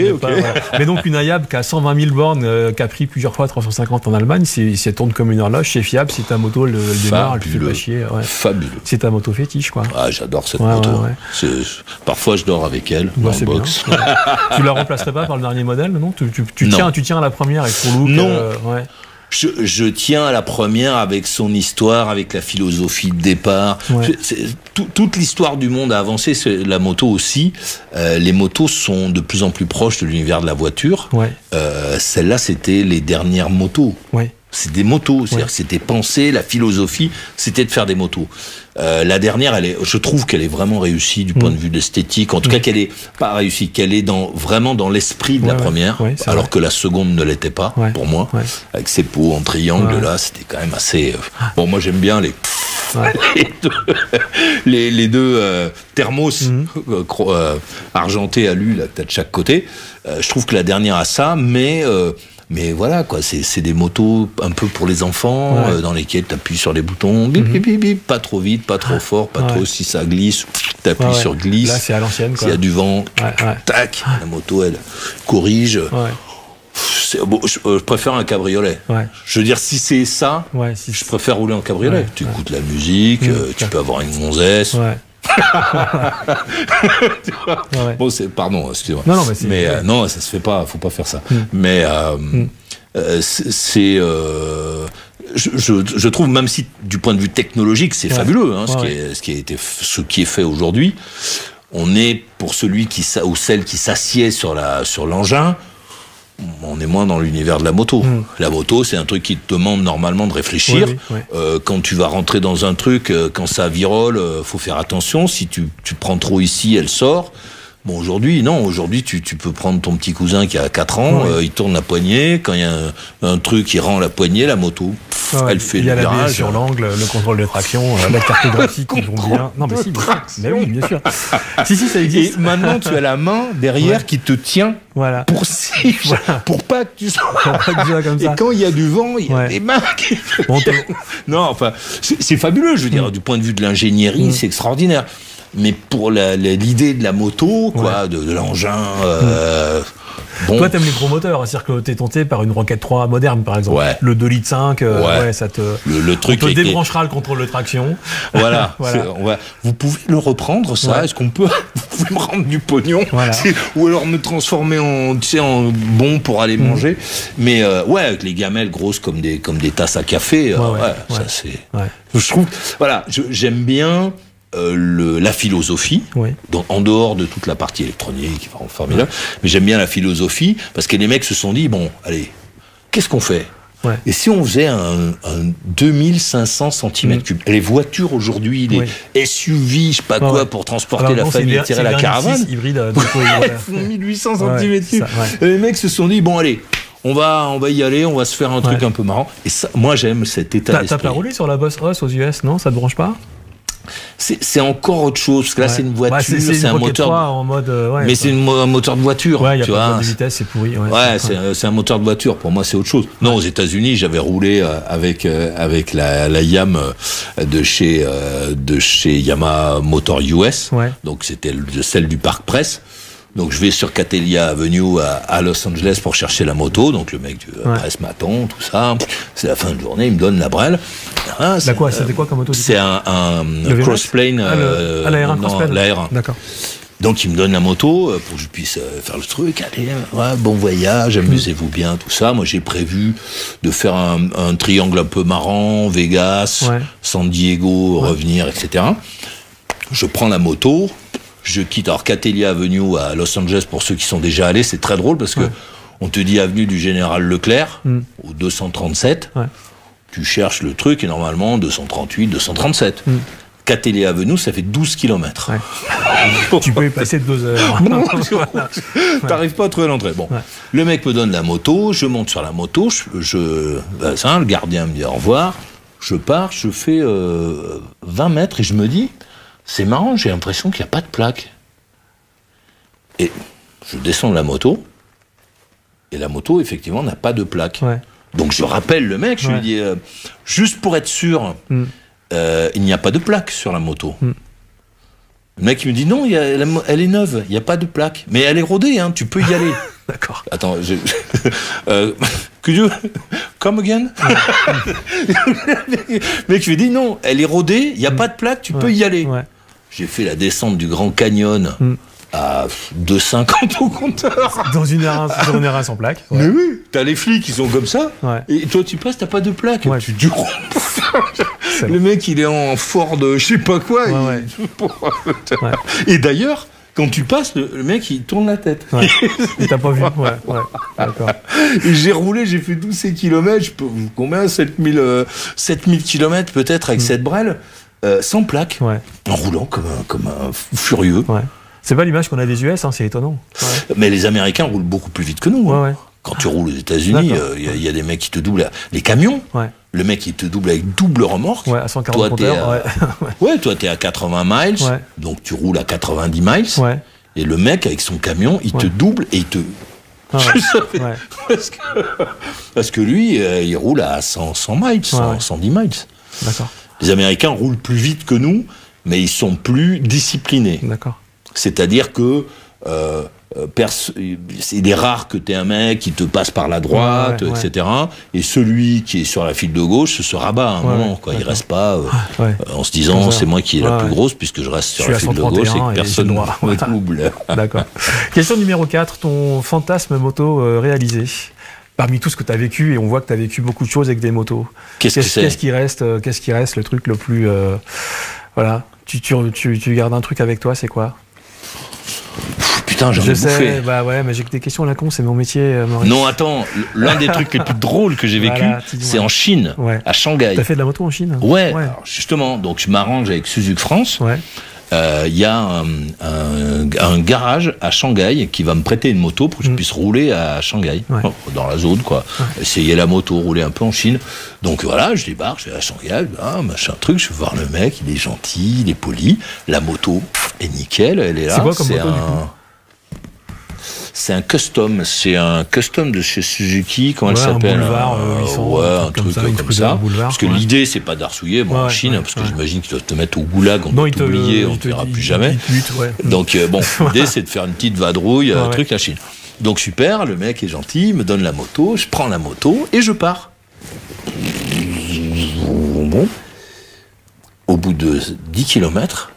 Mais donc une Hayab qui a 120 000 bornes, qui a pris plusieurs fois 350 en Allemagne, c'est tourne comme une horloge, c'est fiable, c'est ta moto, elle démarre, elle te fait pas chier. Fabuleux. C'est ta moto fétiche, quoi. Ah, j'adore cette moto. Parfois je dors avec elle dans le box. Tu la remplacerais pas par le dernier modèle, non? Tu tiens à la première avec ton look. Non. Je tiens à la première avec son histoire, avec la philosophie de départ. Toute l'histoire du monde a avancé, la moto aussi. Les motos sont de plus en plus proches de l'univers de la voiture. Celle-là, c'était les dernières motos. C'est des motos, c'est-à-dire que c'était pensé, la philosophie, c'était de faire des motos. La dernière, je trouve qu'elle est vraiment réussie du point de vue de l'esthétique. En tout cas, qu'elle est pas réussie, qu'elle est vraiment dans l'esprit de la première, alors que la seconde ne l'était pas pour moi. Avec ses pots en triangle là, c'était quand même assez. Bon, moi j'aime bien les deux thermos argentés à l'huile de chaque côté. Je trouve que la dernière a ça, mais voilà, quoi, c'est des motos un peu pour les enfants, dans lesquelles tu appuies sur les boutons, bip, bip, bip, bip, pas trop vite, pas trop fort, pas trop, si ça glisse, tu appuies sur glisse. Là, c'est à l'ancienne, s'il y a du vent, tac, la moto, elle corrige. Je préfère un cabriolet. Je veux dire, si c'est ça, je préfère rouler en cabriolet. Tu écoutes la musique, tu peux avoir une gonzesse. Bon, pardon, excusez-moi. Non, ça se fait pas, faut pas faire ça. Mais je trouve, même si du point de vue technologique, c'est fabuleux, ce qui est fait aujourd'hui. On est, pour celui ou celle qui s'assied sur l'engin, on est moins dans l'univers de la moto. La moto, c'est un truc qui te demande normalement de réfléchir. Quand tu vas rentrer dans un truc, quand ça virole, faut faire attention. Si tu prends trop ici, elle sort. Bon, aujourd'hui, non. Aujourd'hui, tu peux prendre ton petit cousin qui a 4 ans, il tourne la poignée. Quand il y a un truc qui rend la poignée, la moto, elle fait le virage. Il y a l'ABS sur l'angle, le contrôle de traction, la cartographie qui vont bien. Non, mais si, mais oui, bien sûr. Si, ça existe. Et maintenant, tu as la main derrière qui te tient pour pour pas que tu sois comme ça. Et quand il y a du vent, il y a des mains qui... Non, enfin, c'est fabuleux, je veux dire, du point de vue de l'ingénierie, c'est extraordinaire. Mais pour l'idée de la moto, quoi, de l'engin... Bon. Toi, t'aimes les gros moteurs, c'est-à-dire que t'es tenté par une Rocket 3 moderne, par exemple. Le 2,5 litres, ça te... Le truc on te débranchera le contrôle de traction. Voilà. Vous pouvez le reprendre, ça? Est-ce qu'on peut... Vous pouvez me rendre du pognon? Ou alors me transformer en bon pour aller manger. Mais avec les gamelles grosses comme des tasses à café, ça c'est... Je trouve... Voilà, j'aime bien... la philosophie, en dehors de toute la partie électronique, formidable, mais j'aime bien la philosophie, parce que les mecs se sont dit, bon, allez, qu'est-ce qu'on fait? Et si on faisait un 2500 cm3? Les voitures aujourd'hui, les SUV, je sais pas quoi, pour transporter la famille et tirer la caravane, hybride, 1800 cm3. Les mecs se sont dit, bon, allez, on va y aller, on va se faire un truc un peu marrant. Et ça, moi, j'aime cet état d'esprit. T'as pas roulé sur la Boss Ross aux US, non? Ça te branche pas? C'est encore autre chose, parce que là, c'est une voiture, c'est un moteur. en mode, mais c'est un moteur de voiture. Ouais, il y a tu pas vois. de vitesse, c'est pourri. C'est un moteur de voiture. Pour moi, c'est autre chose. Non, aux États-Unis, j'avais roulé avec la Yam de chez Yamaha Motor US. Ouais. Donc, c'était celle du Parc Presse. Donc je vais sur Catelia Avenue à Los Angeles pour chercher la moto. Donc le mec du presse m'attend, tout ça. C'est la fin de journée, il me donne la brelle. Ah, c'était quoi comme moto? C'est un Crossplane. La R1 Crossplane. La R1. D'accord. Donc il me donne la moto pour que je puisse faire le truc. Allez, bon voyage, amusez-vous bien, tout ça. Moi j'ai prévu de faire un triangle un peu marrant, Vegas, San Diego, revenir, etc. Je prends la moto. Je quitte alors Catelia Avenue à Los Angeles pour ceux qui sont déjà allés. C'est très drôle parce que on te dit avenue du Général Leclerc au 237. Tu cherches le truc et normalement 238, 237. Catelia Avenue, ça fait 12 km. Tu peux y passer 2 heures. T'arrives pas à trouver l'entrée. Bon, le mec me donne la moto, je monte sur la moto, le gardien me dit au revoir. Je pars, je fais 20 mètres et je me dis. C'est marrant, j'ai l'impression qu'il n'y a pas de plaque. Et je descends de la moto, et la moto, effectivement, n'a pas de plaque. Donc je rappelle le mec, je lui dis, juste pour être sûr, il n'y a pas de plaque sur la moto. Le mec, il me dit, non, elle est neuve, il n'y a pas de plaque. Mais elle est rodée, hein, tu peux y aller. D'accord. Attends, could you come again? Le mec, je lui dis, non, elle est rodée, il n'y a pas de plaque, tu peux y aller. J'ai fait la descente du Grand Canyon à 2,50 au compteur. Dans une R1 sans plaque. Mais oui, t'as les flics qui sont comme ça. Et toi, tu passes, t'as pas de plaque. Tu dis, le mec, il est en Ford, je sais pas quoi. Et d'ailleurs, quand tu passes, le mec, il tourne la tête. Et t'as pas vu. D'accord. Et j'ai roulé, j'ai fait 12 km, combien 7000 km peut-être avec cette brelle. Sans plaque, en roulant comme un furieux. C'est pas l'image qu'on a des US, hein, c'est étonnant. Mais les Américains roulent beaucoup plus vite que nous. Quand tu roules aux États-Unis, il y a des mecs qui te doublent. Les camions, le mec il te double avec double remorque. À 140 compteurs. Toi t'es à 80 miles, donc tu roules à 90 miles. Et le mec avec son camion, il te double et il te. Parce que lui, il roule à 100 miles, 110 miles. D'accord. Les Américains roulent plus vite que nous, mais ils sont plus disciplinés. D'accord. C'est-à-dire que il est rare que tu aies un mec qui te passe par la droite, etc. Et celui qui est sur la file de gauche se rabat à un moment. Il ne reste pas en se disant c'est moi qui est la plus grosse puisque je reste sur la file de gauche et que personne ne me double. D'accord. Question numéro 4, ton fantasme moto réalisé. Parmi tout ce que tu as vécu, et on voit que tu as vécu beaucoup de choses avec des motos. Qu'est-ce qui reste le truc le plus... voilà, tu gardes un truc avec toi, c'est quoi? Putain, j'en ai bouffé. Mais j'ai que des questions à la con, c'est mon métier, Maurice. Non, attends, l'un des trucs les plus drôles que j'ai vécu, c'est en Chine, à Shanghai. T'as fait de la moto en Chine? Alors justement, donc je m'arrange avec Suzuki France. Il y a un garage à Shanghai qui va me prêter une moto pour que je puisse rouler à Shanghai, dans la zone, essayer la moto, rouler un peu en Chine. Donc voilà, je débarque, je vais à Shanghai, machin truc, je vais voir le mec, il est gentil, il est poli, la moto est nickel, elle est là. C'est quoi comme moto, du coup? C'est un custom de chez Suzuki, comment elle s'appelle? Un boulevard 800, un truc comme ça. Parce que l'idée, c'est pas d'arsouiller, en Chine, parce que j'imagine qu'ils doivent te mettre au goulag, on doit t'oublier, on ne te verra plus jamais. Donc bon, l'idée, c'est de faire une petite vadrouille, un truc la Chine. Donc super, le mec est gentil, il me donne la moto, je prends la moto et je pars. Bon. Au bout de 10 km,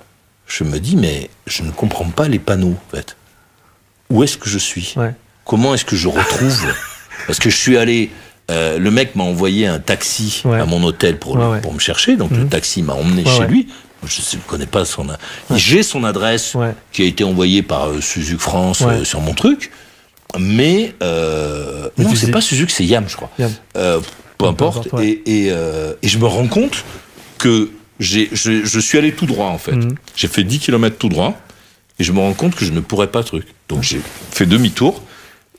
je me dis, mais je ne comprends pas les panneaux, en fait. Où est-ce que je suis? Comment est-ce que je retrouve? Parce que je suis allé... le mec m'a envoyé un taxi à mon hôtel pour me chercher. Donc le taxi m'a emmené chez lui. Je ne connais pas son... J'ai son adresse qui a été envoyée par Suzuki France sur mon truc. Mais... non, c'est pas Suzuki, c'est Yam, je crois. Peu importe. Et je me rends compte que je suis allé tout droit, en fait. J'ai fait 10 km tout droit. Et je me rends compte que je ne pourrais pas truc. Donc j'ai fait demi-tour,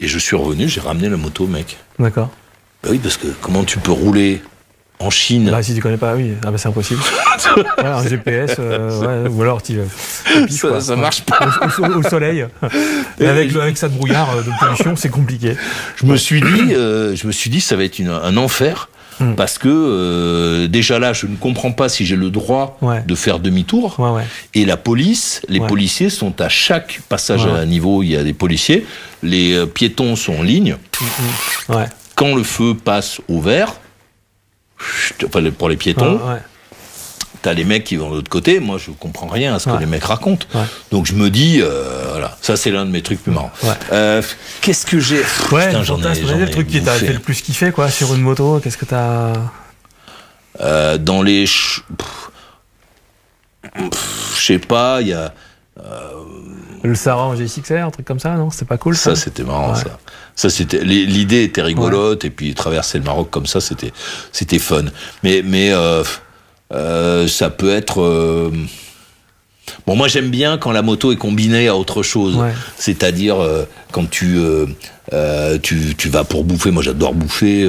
Et je suis revenu, j'ai ramené la moto au mec. D'accord. Bah oui, parce que comment tu peux rouler en Chine? Bah, si tu connais pas, oui, ah bah, c'est impossible. Ouais, un GPS, ouais, ou alors ça marche pas. Au soleil. Avec ça de brouillard, de pollution, c'est compliqué. Je me suis dit, ça va être un enfer. Parce que déjà là, je ne comprends pas si j'ai le droit de faire demi-tour. Et la police, les policiers sont à chaque passage à niveau, il y a des policiers. Les piétons sont en ligne. Quand le feu passe au vert, pour les piétons, t'as les mecs qui vont de l'autre côté. Moi, je comprends rien à ce que les mecs racontent. Donc je me dis, voilà, ça c'est l'un de mes trucs plus marrants. Qu'est-ce que j'ai? Putain, j'en ai le truc qui t'a fait le plus kiffer, quoi, sur une moto. Qu'est-ce que t'as dans les, je sais pas, il y a. Le Sahara en G6R, un truc comme ça, non? C'était pas cool, ça? Ça, c'était marrant, ça. Ça, c'était, l'idée était rigolote, et puis traverser le Maroc comme ça, c'était fun. Mais ça peut être. Bon, moi, j'aime bien quand la moto est combinée à autre chose. C'est-à-dire, quand tu vas pour bouffer, moi j'adore bouffer,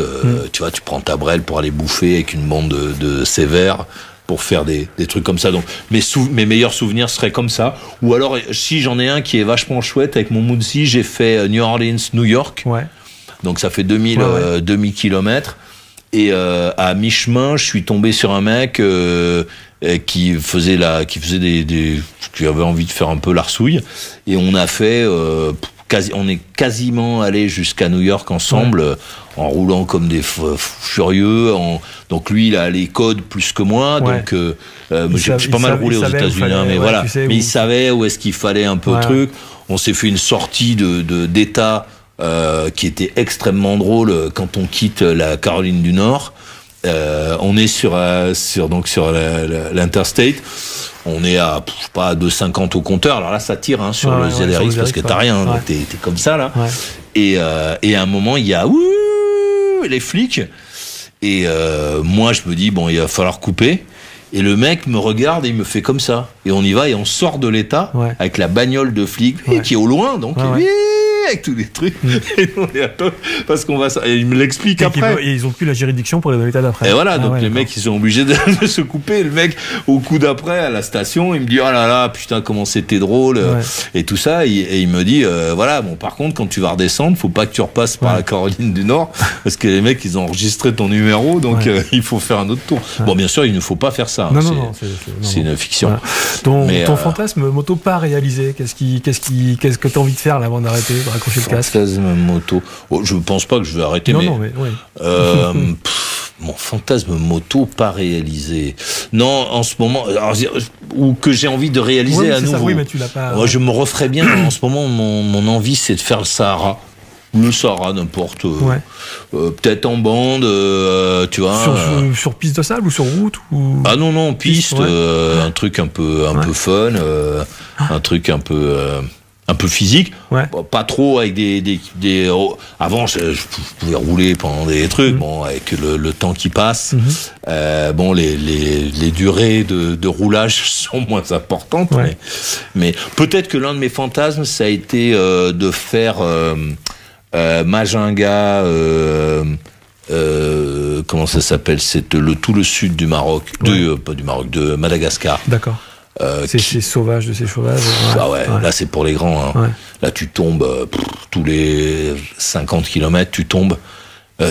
tu vois, tu prends ta brelle pour aller bouffer avec une bande de sévères, pour faire des trucs comme ça. Donc mes meilleurs souvenirs seraient comme ça. Ou alors, si j'en ai un qui est vachement chouette, avec mon Moonsy, j'ai fait New Orleans, New York. Donc ça fait 2000 kilomètres. Et à mi-chemin, je suis tombé sur un mec qui avait envie de faire un peu l'arsouille. Et on a fait... on est quasiment allé jusqu'à New York ensemble, en roulant comme des furieux. Donc lui, il a les codes plus que moi. Donc j'ai pas mal roulé aux États-Unis, mais voilà. Mais il savait où est-ce qu'il fallait un peu le truc. On s'est fait une sortie d'État qui était extrêmement drôle quand on quitte la Caroline du Nord. On est sur l'interstate. On est à, je sais pas, 2,50 au compteur. Alors là, ça tire sur le ZRX parce que t'as rien. Donc t'es comme ça, là. Et à un moment, il y a les flics. Et moi, je me dis, bon, il va falloir couper. Et le mec me regarde et il me fait comme ça. Et on y va et on sort de l'État avec la bagnole de flic qui est au loin. Donc, avec tous les trucs. Et on est à toi, parce qu'on va. Et il me l'explique après. Et ils ont plus la juridiction pour aller dans l'état d'après. Et voilà, donc les mecs, ils sont obligés de se couper. Le mec, au coup d'après, à la station, il me dit, oh là là, putain, comment c'était drôle, et tout ça. Et il me dit, voilà, bon, par contre, quand tu vas redescendre, faut pas que tu repasses par la Caroline du Nord, parce que les mecs, ils ont enregistré ton numéro, donc il faut faire un autre tour. Bon, bien sûr, il ne faut pas faire ça. Non, c'est une fiction. Ton fantasme moto pas réalisé, qu'est-ce que t'as envie de faire là avant d'arrêter? Accrocher le casque. Fantasme moto. Oh, je pense pas que je vais arrêter, mon fantasme moto pas réalisé. Non, en ce moment, ou que j'ai envie de réaliser à nouveau. Mais tu l'as pas. Moi, je me referais bien. En ce moment, mon envie, c'est de faire le Sahara. Le Sahara, n'importe. Peut-être en bande, tu vois. Sur piste de sable ou sur route ou... Ah non, piste. Un truc un peu fun, un truc un peu physique, pas trop avec des avant je pouvais rouler pendant des trucs, bon, avec le temps qui passe, bon, les durées de roulage sont moins importantes, mais peut-être que l'un de mes fantasmes, ça a été de faire Majinga, comment ça s'appelle, c'est tout le sud du Maroc, pas du Maroc, de Madagascar. D'accord. C'est sauvage de ces sauvages. Là c'est pour les grands. Là tu tombes tous les 50 km, tu tombes.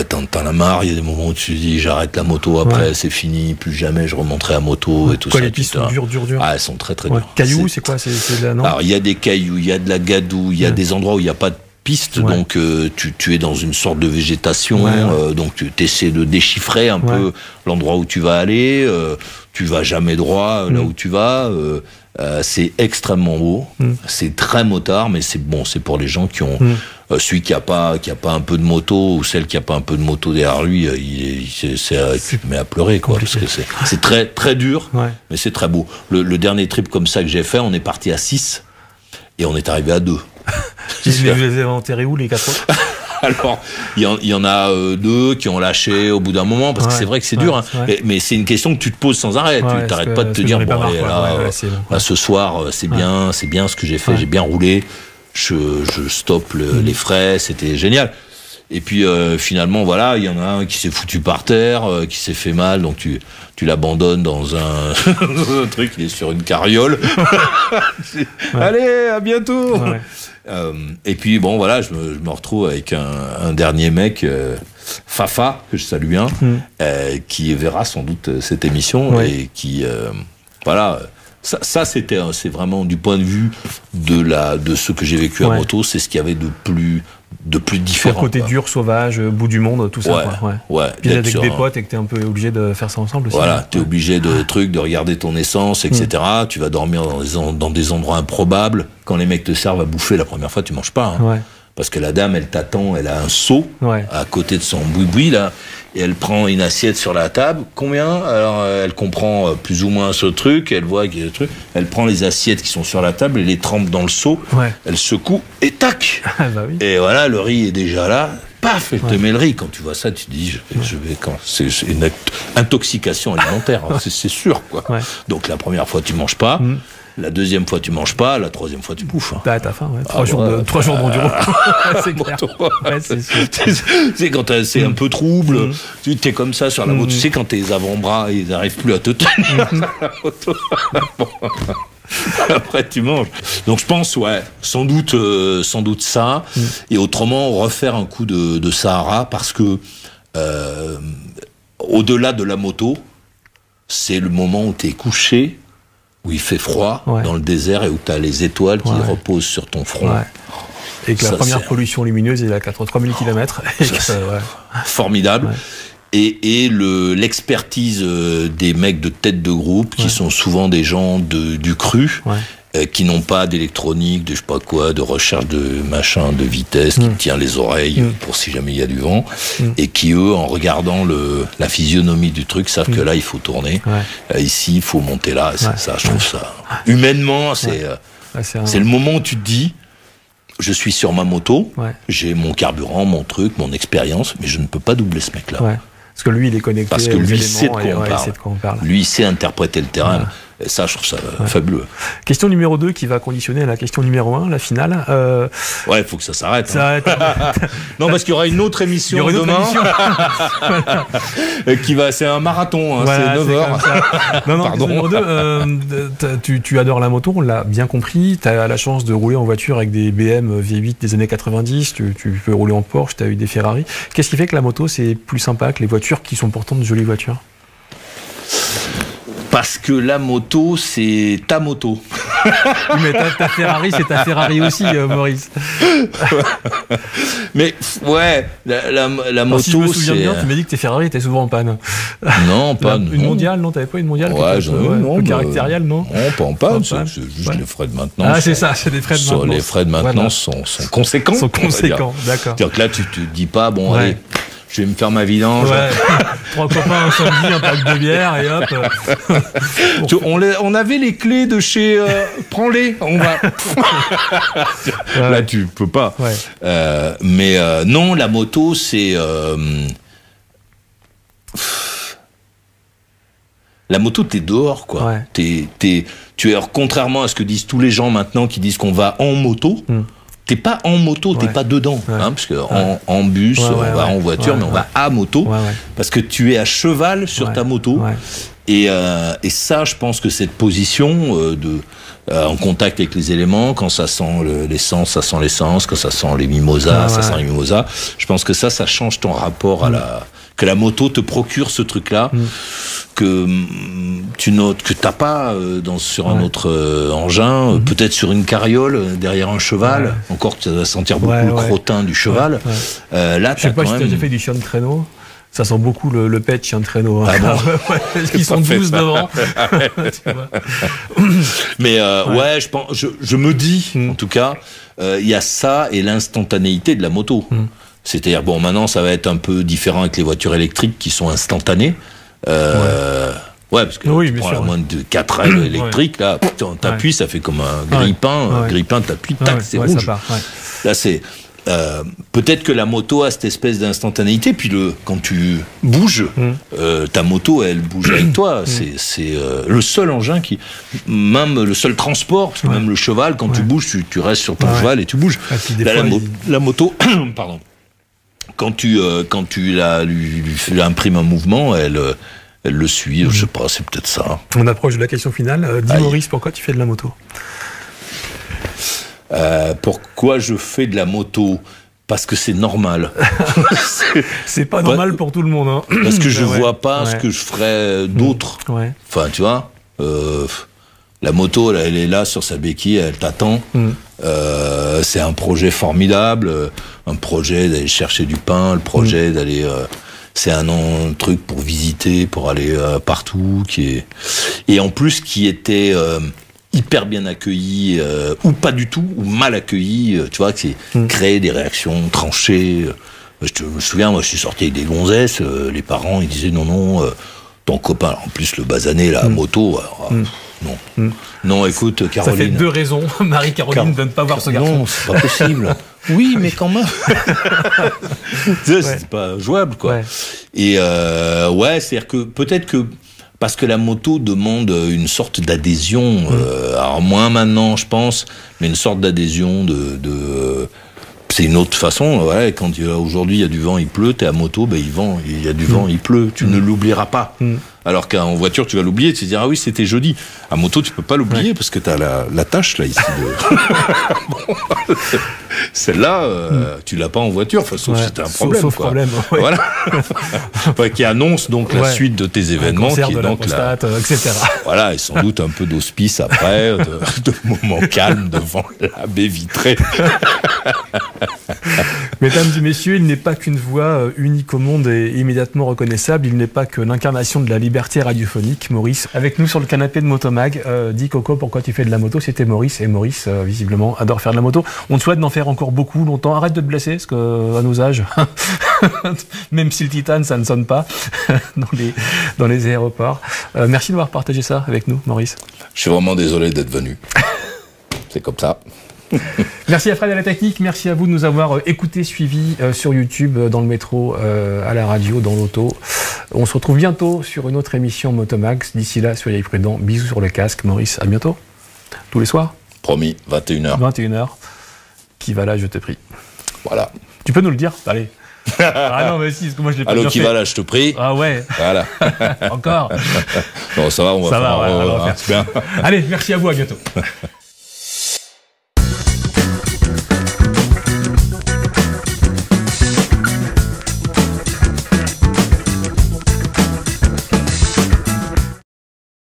T'en as marre, il y a des moments où tu te dis j'arrête la moto après, c'est fini, plus jamais je remonterai à moto et tout ça. Les pistes sont dures. Ah, elles sont très dures. Cailloux, c'est quoi? C'est là, non? Alors il y a des cailloux, il y a de la gadoue, il y a des endroits où il n'y a pas de piste, donc tu es dans une sorte de végétation, donc tu essaies de déchiffrer un peu l'endroit où tu vas aller, tu vas jamais droit là où tu vas, c'est extrêmement beau, c'est très motard, mais c'est bon, c'est pour les gens qui ont celui qui a pas un peu de moto ou celle qui a pas un peu de moto derrière lui, il se met à pleurer, quoi, parce que c'est très très dur, mais c'est très beau. Le dernier trip comme ça que j'ai fait, on est parti à 6 et on est arrivé à 2. Vous les avez enterrés où, les 4 autres? Alors, il y en a 2 qui ont lâché au bout d'un moment, parce que c'est vrai que c'est dur, mais c'est une question que tu te poses sans arrêt. Tu t'arrêtes pas de te dire, bon, allez, là, ce soir, c'est bien ce que j'ai fait, j'ai bien roulé. je stoppe les frais, c'était génial. Et puis finalement, voilà, il y en a un qui s'est foutu par terre, qui s'est fait mal, donc tu l'abandonnes dans un truc, il est sur une carriole. Allez, à bientôt. Ouais. Et puis bon, voilà, je me retrouve avec un dernier mec, Fafa, que je salue bien, qui verra sans doute cette émission et qui, voilà. Ça c'est vraiment du point de vue de ce que j'ai vécu à moto, c'est ce qu'il y avait de plus différent. Le côté dur, sauvage, bout du monde, tout ça. Ouais. Puis avec des potes et que t'es un peu obligé de faire ça ensemble aussi. Voilà, t'es obligé de regarder ton essence, etc. Tu vas dormir dans des endroits improbables. Quand les mecs te servent à bouffer la première fois, tu manges pas. Parce que la dame, elle t'attend, elle a un seau à côté de son boui-boui, là, et elle prend une assiette sur la table. Combien? Alors, elle comprend plus ou moins ce truc, elle voit qu'il y a des trucs. Elle prend les assiettes qui sont sur la table, elle les trempe dans le seau, elle secoue, et tac! Bah oui. Et voilà, le riz est déjà là. Paf, elle te met le riz. Quand tu vois ça, tu te dis, je vais c'est une intoxication alimentaire, c'est sûr, quoi. Donc, la première fois, tu manges pas. La deuxième fois, tu manges pas. La troisième fois, tu bouffes. T'as faim, 3 jours d'enduro. C'est clair. C'est quand c'est un peu trouble, tu es comme ça sur la moto. Tu sais, quand tes avant-bras, ils n'arrivent plus à te tenir sur la moto. Après, tu manges. Donc, je pense, sans doute ça. Et autrement, refaire un coup de Sahara parce que, au-delà de la moto, c'est le moment où tu es couché, où il fait froid dans le désert et où tu as les étoiles qui reposent sur ton front. Et que la première pollution lumineuse est à 3000 km. Formidable. Et l'expertise des mecs de tête de groupe, qui sont souvent des gens du cru, qui n'ont pas d'électronique, de je sais pas quoi, de recherche de machin, de vitesse, qui tient les oreilles pour si jamais il y a du vent, et qui eux, en regardant la physionomie du truc, savent que là il faut tourner, ici il faut monter là. Ça, je trouve ça humainement, c'est le moment où tu te dis, je suis sur ma moto, j'ai mon carburant, mon truc, mon expérience, mais je ne peux pas doubler ce mec-là. Parce que lui, il est connecté. Parce que lui, il sait de quoi on parle. Lui, il sait interpréter le terrain. Et ça, je trouve ça fabuleux. Question numéro 2 qui va conditionner la question numéro 1, la finale. Il faut que ça s'arrête. Non, parce qu'il y aura une autre émission demain. C'est un marathon, c'est 9 heures. Non, question numéro 2, tu adores la moto, on l'a bien compris. Tu as la chance de rouler en voiture avec des BM V8 des années 90, tu peux rouler en Porsche, tu as eu des Ferrari. Qu'est-ce qui fait que la moto, c'est plus sympa que les voitures qui sont pourtant de jolies voitures? Parce que la moto, c'est ta moto. Oui, mais ta Ferrari, c'est ta Ferrari aussi, Maurice. Mais la moto, si je me souviens bien, tu m'as dit que tes Ferrari étaient souvent en panne. Non, pas une mondiale, non? T'avais pas une mondiale? Non, caractérielle, non? Non, pas en panne, c'est juste les frais de maintenance. Ah, c'est ça, c'est des frais de maintenance. Les frais de maintenance sont conséquents. D'accord. C'est-à-dire que là, tu te dis pas, bon, allez, je vais me faire ma vidange. 3 copains un samedi, un pack de bière et hop. On avait les clés de chez prends-les, on va. Là, tu peux pas. Mais non, la moto, c'est la moto, t'es dehors, quoi. Tu es, contrairement à ce que disent tous les gens maintenant qui disent qu'on va en moto. T'es pas en moto, t'es pas dedans, parce que en bus, on va en voiture, mais on va à moto, parce que tu es à cheval sur ta moto. Et ça, je pense que cette position en contact avec les éléments, quand ça sent l'essence, ça sent l'essence, quand ça sent les mimosas, ça sent les mimosas. Je pense que ça change ton rapport à que la moto te procure ce truc-là, que tu notes que t'as pas sur un autre engin, peut-être sur une carriole derrière un cheval. Encore que tu vas sentir beaucoup le crottin du cheval. Là, je sais pas si t'as déjà fait du chien de traîneau. Ça sent beaucoup le pet chien de traîneau. Ah bon ils sont 12 devant. Mais je pense, je me dis, en tout cas, il y a ça et l'instantanéité de la moto. C'est-à-dire, bon, maintenant, ça va être un peu différent avec les voitures électriques qui sont instantanées. Parce que tu prends la moindre de 4 ailes électriques, là, t'appuies, ça fait comme un grille-pain. Grille-pain, t'appuies, tac, c'est rouge. Là, c'est... peut-être que la moto a cette espèce d'instantanéité, puis quand tu bouges, ta moto, elle bouge avec toi. C'est le seul engin même le seul transport, parce que même le cheval, quand tu bouges, tu restes sur ton cheval et tu bouges. Là, la moto, pardon, quand tu lui imprimes un mouvement, elle le suit, je sais pas, c'est peut-être ça. On approche de la question finale. Dis Maurice, pourquoi tu fais de la moto ? Pourquoi je fais de la moto ? Parce que c'est normal. C'est pas normal pour tout le monde. Hein. Parce que je vois pas ce que je ferais d'autre. Enfin, tu vois, la moto, elle est là sur sa béquille, elle t'attend. C'est un projet formidable, un projet d'aller chercher du pain, le projet d'aller... c'est un truc pour visiter, pour aller partout, et en plus qui était... hyper bien accueilli, ou pas du tout, ou mal accueilli, tu vois, qui créait des réactions tranchées. Je me souviens, moi, je suis sorti avec des gonzesses, les parents, ils disaient non, ton copain, en plus, le basané, la moto, alors, non, écoute, Caroline... Ça fait 2 raisons, Marie-Caroline, de ne pas voir ce garçon. Non, c'est pas possible. Oui, mais quand même. C'est pas jouable, quoi. Et c'est-à-dire que peut-être que parce que la moto demande une sorte d'adhésion, alors moins maintenant je pense, mais une sorte d'adhésion c'est une autre façon. Ouais, quand aujourd'hui il y a du vent, il pleut, t'es à moto, il y a du vent, il pleut, tu ne l'oublieras pas. Alors qu'en voiture tu vas l'oublier, tu te dis ah oui c'était jeudi. À moto tu peux pas l'oublier parce que t'as la tâche là ici. Celle-là, tu l'as pas en voiture, sauf si t'as un problème. Sauf problème. Voilà. Qui annonce donc la suite de tes événements, qui est de donc la prostate, etc. Voilà, et sans doute un peu d'hospice après, de moments calmes devant la baie vitrée. Mesdames et messieurs, il n'est pas qu'une voix unique au monde et immédiatement reconnaissable. Il n'est pas que l'incarnation de la liberté radiophonique. Maurice, avec nous sur le canapé de Motomag. Dis Coco, pourquoi tu fais de la moto ? C'était Maurice, et Maurice, visiblement, adore faire de la moto. On te souhaite d'en faire encore beaucoup, longtemps. Arrête de te blesser, parce que à nos âges, même si le titane, ça ne sonne pas dans les aéroports. Merci d'avoir partagé ça avec nous, Maurice. Je suis vraiment désolé d'être venu. C'est comme ça. Merci à Fred à la technique, merci à vous de nous avoir écoutés, suivis sur YouTube, dans le métro, à la radio, dans l'auto. On se retrouve bientôt sur une autre émission Motomax. D'ici là, soyez prudents. Bisous sur le casque. Maurice, à bientôt. Tous les soirs. Promis, 21h. 21h. Qui va là, je te prie. Voilà. Tu peux nous le dire ? Allez. Ah non, mais si, parce que moi je l'ai pas bien fait. Qui va là, je te prie. Ah ouais. Voilà. Encore. Non, ça va, on va faire. Bien. Allez, merci à vous, à bientôt.